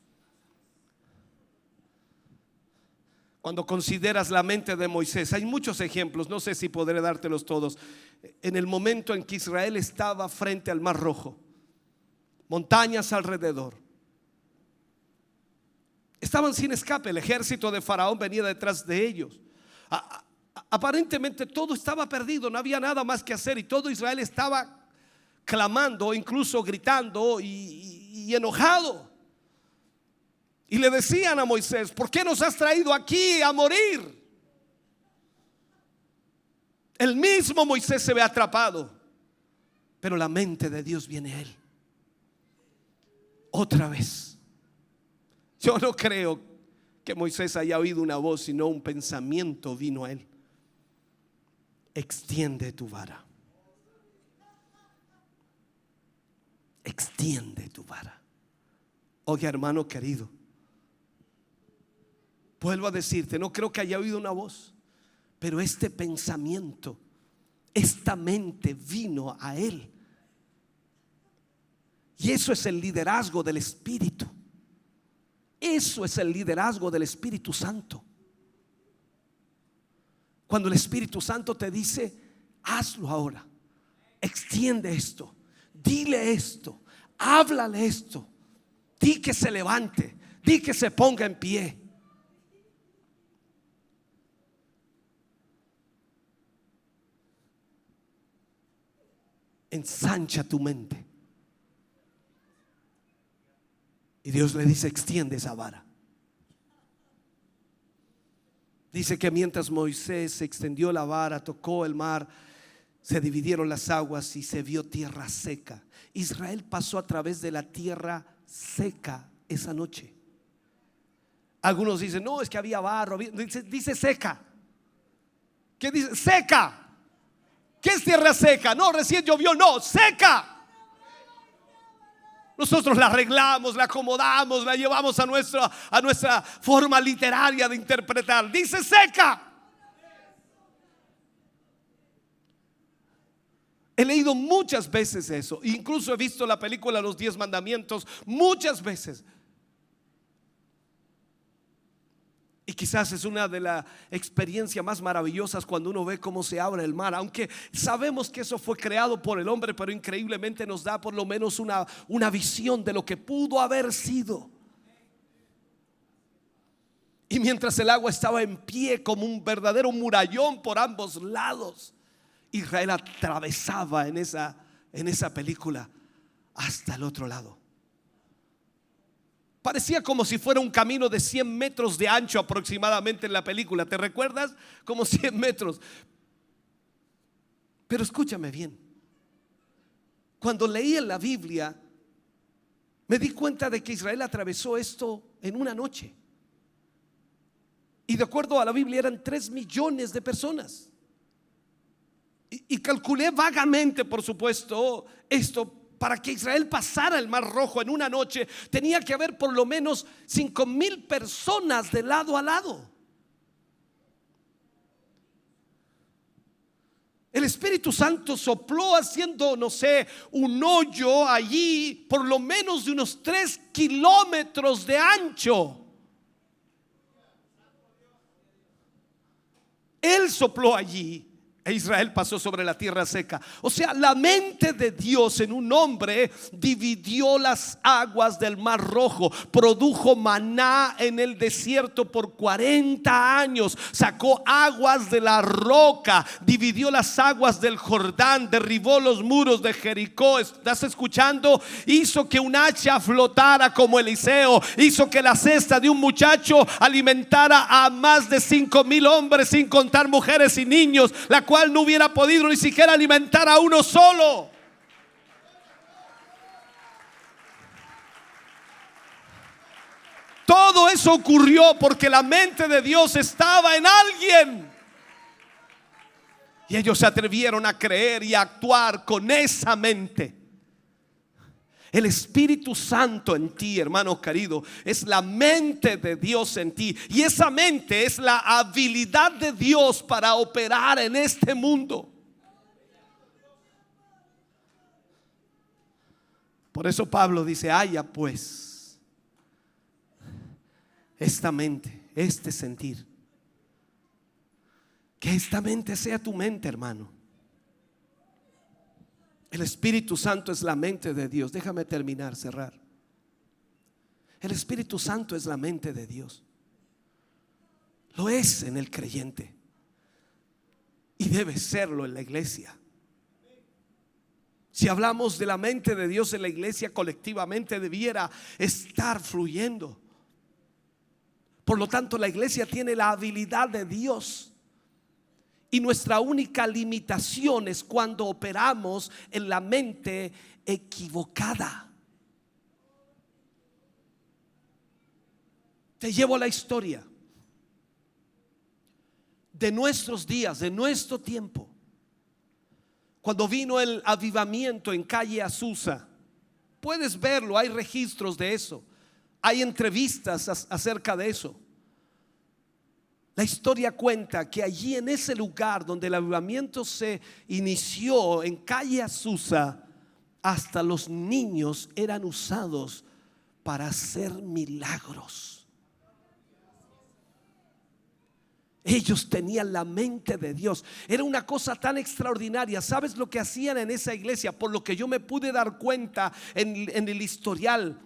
Cuando consideras la mente de Moisés, hay muchos ejemplos, no sé si podré dártelos todos. En el momento en que Israel estaba frente al Mar Rojo, montañas alrededor, estaban sin escape, el ejército de Faraón venía detrás de ellos. Aparentemente todo estaba perdido, no había nada más que hacer, y todo Israel estaba clamando, incluso gritando y enojado. Y le decían a Moisés: ¿por qué nos has traído aquí a morir? El mismo Moisés se ve atrapado, pero la mente de Dios viene a él. Otra vez. Yo no creo que Moisés haya oído una voz, sino un pensamiento vino a él: extiende tu vara. Extiende tu vara. Oye, hermano querido, vuelvo a decirte, no creo que haya oído una voz, pero este pensamiento, esta mente vino a él. Y eso es el liderazgo del Espíritu. Eso es el liderazgo del Espíritu Santo. Cuando el Espíritu Santo te dice: hazlo ahora, extiende esto, dile esto, háblale esto, di que se levante, di que se ponga en pie. Ensancha tu mente. Y Dios le dice: extiende esa vara. Dice que mientras Moisés extendió la vara, tocó el mar, se dividieron las aguas y se vio tierra seca. Israel pasó a través de la tierra seca esa noche. Algunos dicen: no, es que había barro. Dice seca. ¿Qué dice? Seca. ¿Qué es tierra seca? No, recién llovió, no, seca. Nosotros la arreglamos, la acomodamos, la llevamos a nuestra forma literaria de interpretar. Dice seca. He leído muchas veces eso, incluso he visto la película Los 10 Mandamientos muchas veces. Y quizás es una de las experiencias más maravillosas cuando uno ve cómo se abre el mar. Aunque sabemos que eso fue creado por el hombre, pero increíblemente nos da por lo menos una visión de lo que pudo haber sido. Y mientras el agua estaba en pie como un verdadero murallón por ambos lados, Israel atravesaba en esa película hasta el otro lado. Parecía como si fuera un camino de 100 metros de ancho aproximadamente en la película. ¿Te recuerdas? Como 100 metros. Pero escúchame bien. Cuando leí en la Biblia, me di cuenta de que Israel atravesó esto en una noche. Y de acuerdo a la Biblia eran 3 millones de personas. Y calculé vagamente, por supuesto, esto. Para que Israel pasara el Mar Rojo en una noche, tenía que haber por lo menos 5,000 personas de lado a lado. El Espíritu Santo sopló haciendo, no sé, un hoyo allí por lo menos de unos 3 kilómetros de ancho. Él sopló allí. e Israel pasó sobre la tierra seca. O sea, la mente de Dios en un hombre dividió las aguas del Mar Rojo, produjo maná en el desierto por 40 años, sacó aguas de la roca, dividió las aguas del Jordán, derribó los muros de Jericó. ¿Estás escuchando? Hizo que un hacha flotara como Eliseo, hizo que la cesta de un muchacho alimentara a más de 5,000 hombres, sin contar mujeres y niños, la cual no hubiera podido ni siquiera alimentar a uno solo. Todo eso ocurrió porque la mente de Dios estaba en alguien, y ellos se atrevieron a creer y a actuar con esa mente. El Espíritu Santo en ti, hermano querido, es la mente de Dios en ti. Y esa mente es la habilidad de Dios para operar en este mundo. Por eso Pablo dice: haya pues esta mente, este sentir. Que esta mente sea tu mente, hermano. El Espíritu Santo es la mente de Dios. Déjame terminar, cerrar. El Espíritu Santo es la mente de Dios. Lo es en el creyente y debe serlo en la iglesia. Si hablamos de la mente de Dios en la iglesia, colectivamente debiera estar fluyendo. Por lo tanto, la iglesia tiene la habilidad de Dios. Y nuestra única limitación es cuando operamos en la mente equivocada. Te llevo a la historia de nuestros días, de nuestro tiempo. Cuando vino el avivamiento en calle Azusa, puedes verlo, hay registros de eso, hay entrevistas acerca de eso. La historia cuenta que allí, en ese lugar donde el avivamiento se inició, en calle Azusa, hasta los niños eran usados para hacer milagros. Ellos tenían la mente de Dios. Era una cosa tan extraordinaria. ¿Sabes lo que hacían en esa iglesia? Por lo que yo me pude dar cuenta en el historial.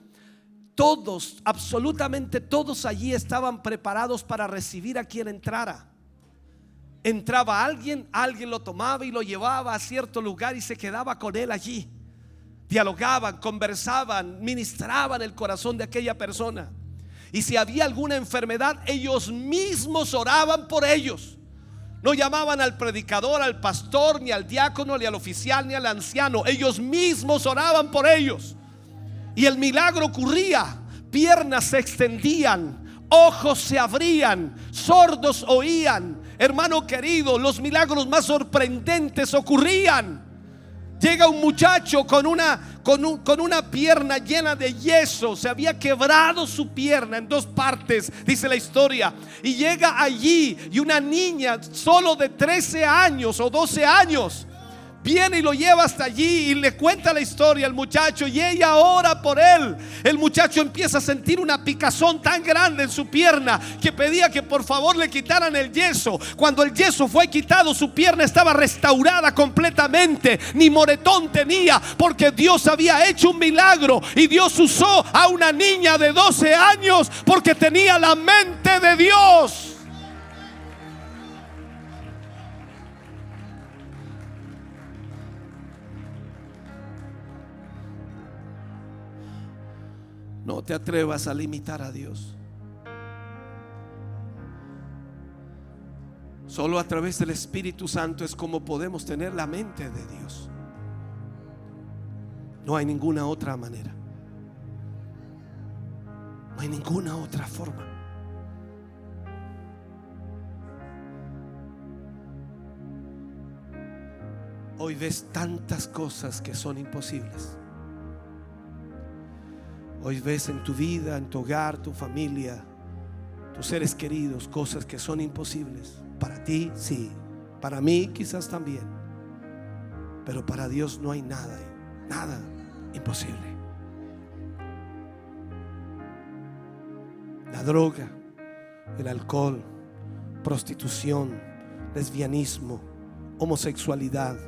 Todos, absolutamente todos allí estaban preparados para recibir a quien entrara. Entraba alguien lo tomaba y lo llevaba a cierto lugar y se quedaba con él allí. Dialogaban, conversaban, ministraban el corazón de aquella persona. Y si había alguna enfermedad, ellos mismos oraban por ellos. No llamaban al predicador, al pastor, ni al diácono, ni al oficial, ni al anciano. Ellos mismos oraban por ellos. Y el milagro ocurría. Piernas se extendían, ojos se abrían, sordos oían. Hermano querido, los milagros más sorprendentes ocurrían. Llega un muchacho con una pierna llena de yeso. Se había quebrado su pierna en dos partes, dice la historia. Y llega allí, y una niña solo de 13 años o 12 años viene y lo lleva hasta allí y le cuenta la historia al muchacho, y ella ora por él. El muchacho empieza a sentir una picazón tan grande en su pierna que pedía que por favor le quitaran el yeso. Cuando el yeso fue quitado, su pierna estaba restaurada completamente, ni moretón tenía, porque Dios había hecho un milagro. Y Dios usó a una niña de 12 años porque tenía la mente de Dios. No te atrevas a limitar a Dios. Solo a través del Espíritu Santo es como podemos tener la mente de Dios. No hay ninguna otra manera. No hay ninguna otra forma. Hoy ves tantas cosas que son imposibles. Hoy ves en tu vida, en tu hogar, tu familia, tus seres queridos, cosas que son imposibles. Para ti sí, para mí quizás también, pero para Dios no hay nada imposible. La droga, el alcohol, prostitución, lesbianismo, homosexualidad,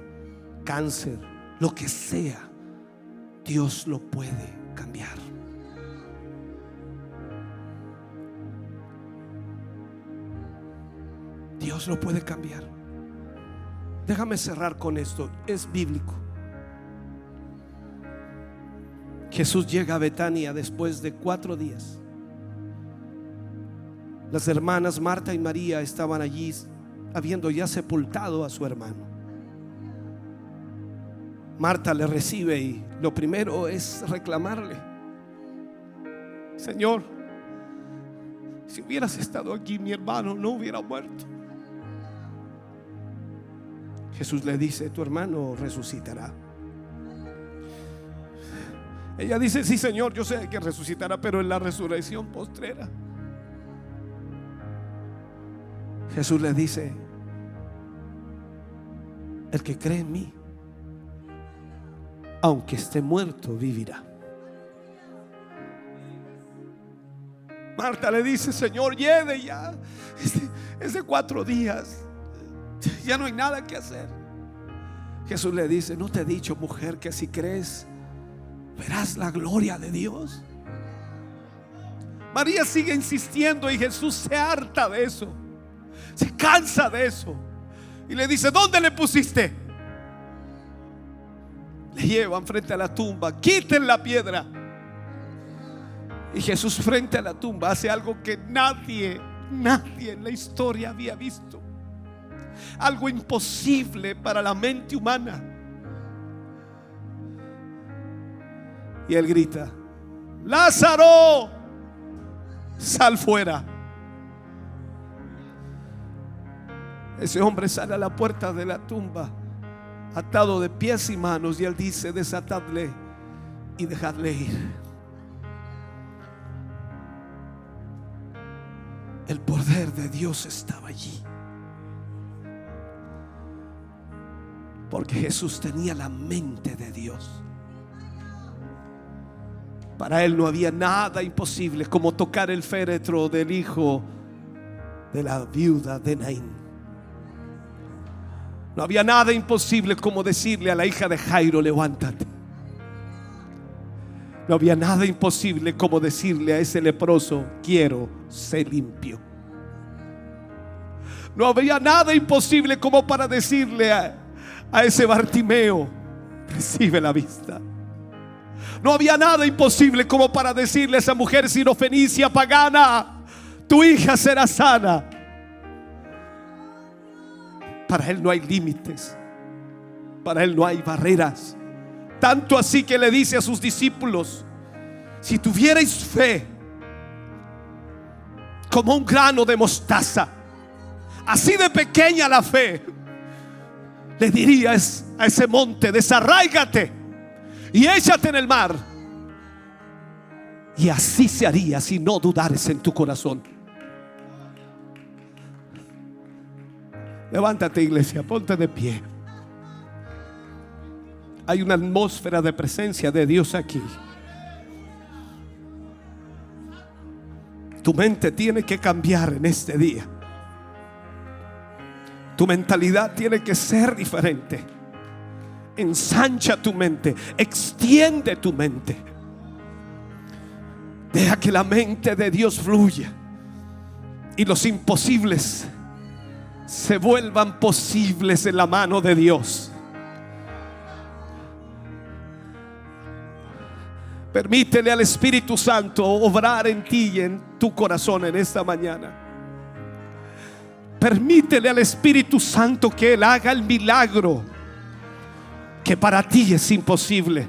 cáncer, lo que sea, Dios lo puede cambiar. Dios lo puede cambiar. Déjame cerrar con esto, es bíblico. Jesús llega a Betania después de 4 días. Las hermanas Marta y María estaban allí, habiendo ya sepultado a su hermano. Marta le recibe y lo primero es reclamarle: Señor, si hubieras estado aquí, mi hermano no hubiera muerto. Jesús le dice: tu hermano resucitará. Ella dice: sí, Señor, yo sé que resucitará, pero en la resurrección postrera. Jesús le dice: el que cree en mí, aunque esté muerto, vivirá. Marta le dice: Señor, lleve ya, es de 4 días, ya no hay nada que hacer. Jesús le dice: ¿no te he dicho, mujer, que si crees verás la gloria de Dios? María sigue insistiendo y Jesús se harta de eso, se cansa de eso y le dice: ¿dónde le pusiste? Le llevan frente a la tumba: quiten la piedra. Y Jesús, frente a la tumba, hace algo que nadie en la historia había visto, algo imposible para la mente humana. Y él grita: Lázaro, sal fuera. Ese hombre sale a la puerta de la tumba, atado de pies y manos, y él dice: desatadle y dejadle ir. El poder de Dios estaba allí, porque Jesús tenía la mente de Dios. Para él no había nada imposible como tocar el féretro del hijo de la viuda de Naín. No había nada imposible como decirle a la hija de Jairo: levántate. No había nada imposible como decirle a ese leproso: quiero ser limpio. No había nada imposible como para decirle a ese Bartimeo: recibe la vista. No había nada imposible como para decirle a esa mujer sirofenicia pagana: tu hija será sana. Para él no hay límites, para él no hay barreras. Tanto así que le dice a sus discípulos: si tuvierais fe como un grano de mostaza, así de pequeña la fe, le dirías a ese monte: desarráigate y échate en el mar, y así se haría si no dudares en tu corazón. Levántate, iglesia, ponte de pie. Hay una atmósfera de presencia de Dios aquí. Tu mente tiene que cambiar en este día. Tu mentalidad tiene que ser diferente. Ensancha tu mente, extiende tu mente. Deja que la mente de Dios fluya y los imposibles se vuelvan posibles en la mano de Dios. Permítele al Espíritu Santo obrar en ti y en tu corazón en esta mañana. Permítele al Espíritu Santo que Él haga el milagro que para ti es imposible.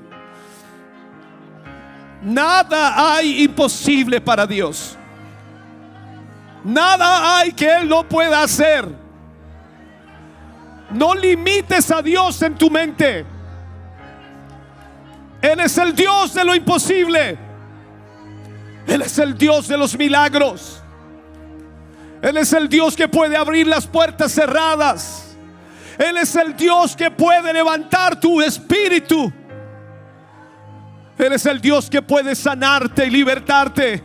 Nada hay imposible para Dios. Nada hay que Él no pueda hacer. No limites a Dios en tu mente. Él es el Dios de lo imposible. Él es el Dios de los milagros. Él es el Dios que puede abrir las puertas cerradas. Él es el Dios que puede levantar tu espíritu. Él es el Dios que puede sanarte y libertarte.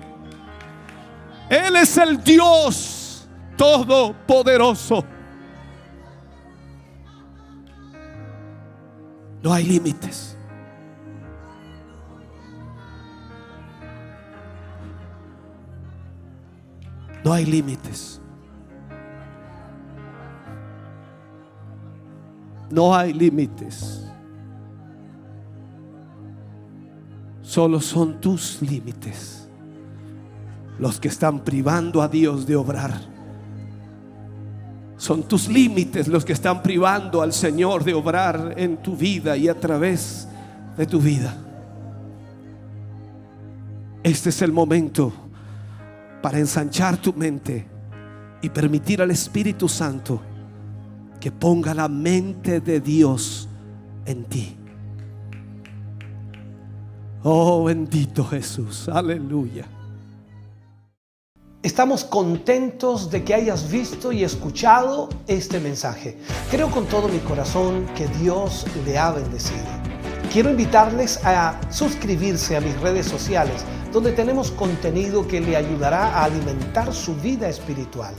Él es el Dios todopoderoso. No hay límites. No hay límites. No hay límites. Solo son tus límites los que están privando a Dios de obrar. Son tus límites los que están privando al Señor de obrar en tu vida y a través de tu vida. Este es el momento para ensanchar tu mente y permitir al Espíritu Santo que ponga la mente de Dios en ti. Oh, bendito Jesús, aleluya. Estamos contentos de que hayas visto y escuchado este mensaje. Creo con todo mi corazón que Dios le ha bendecido. Quiero invitarles a suscribirse a mis redes sociales, donde tenemos contenido que le ayudará a alimentar su vida espiritual.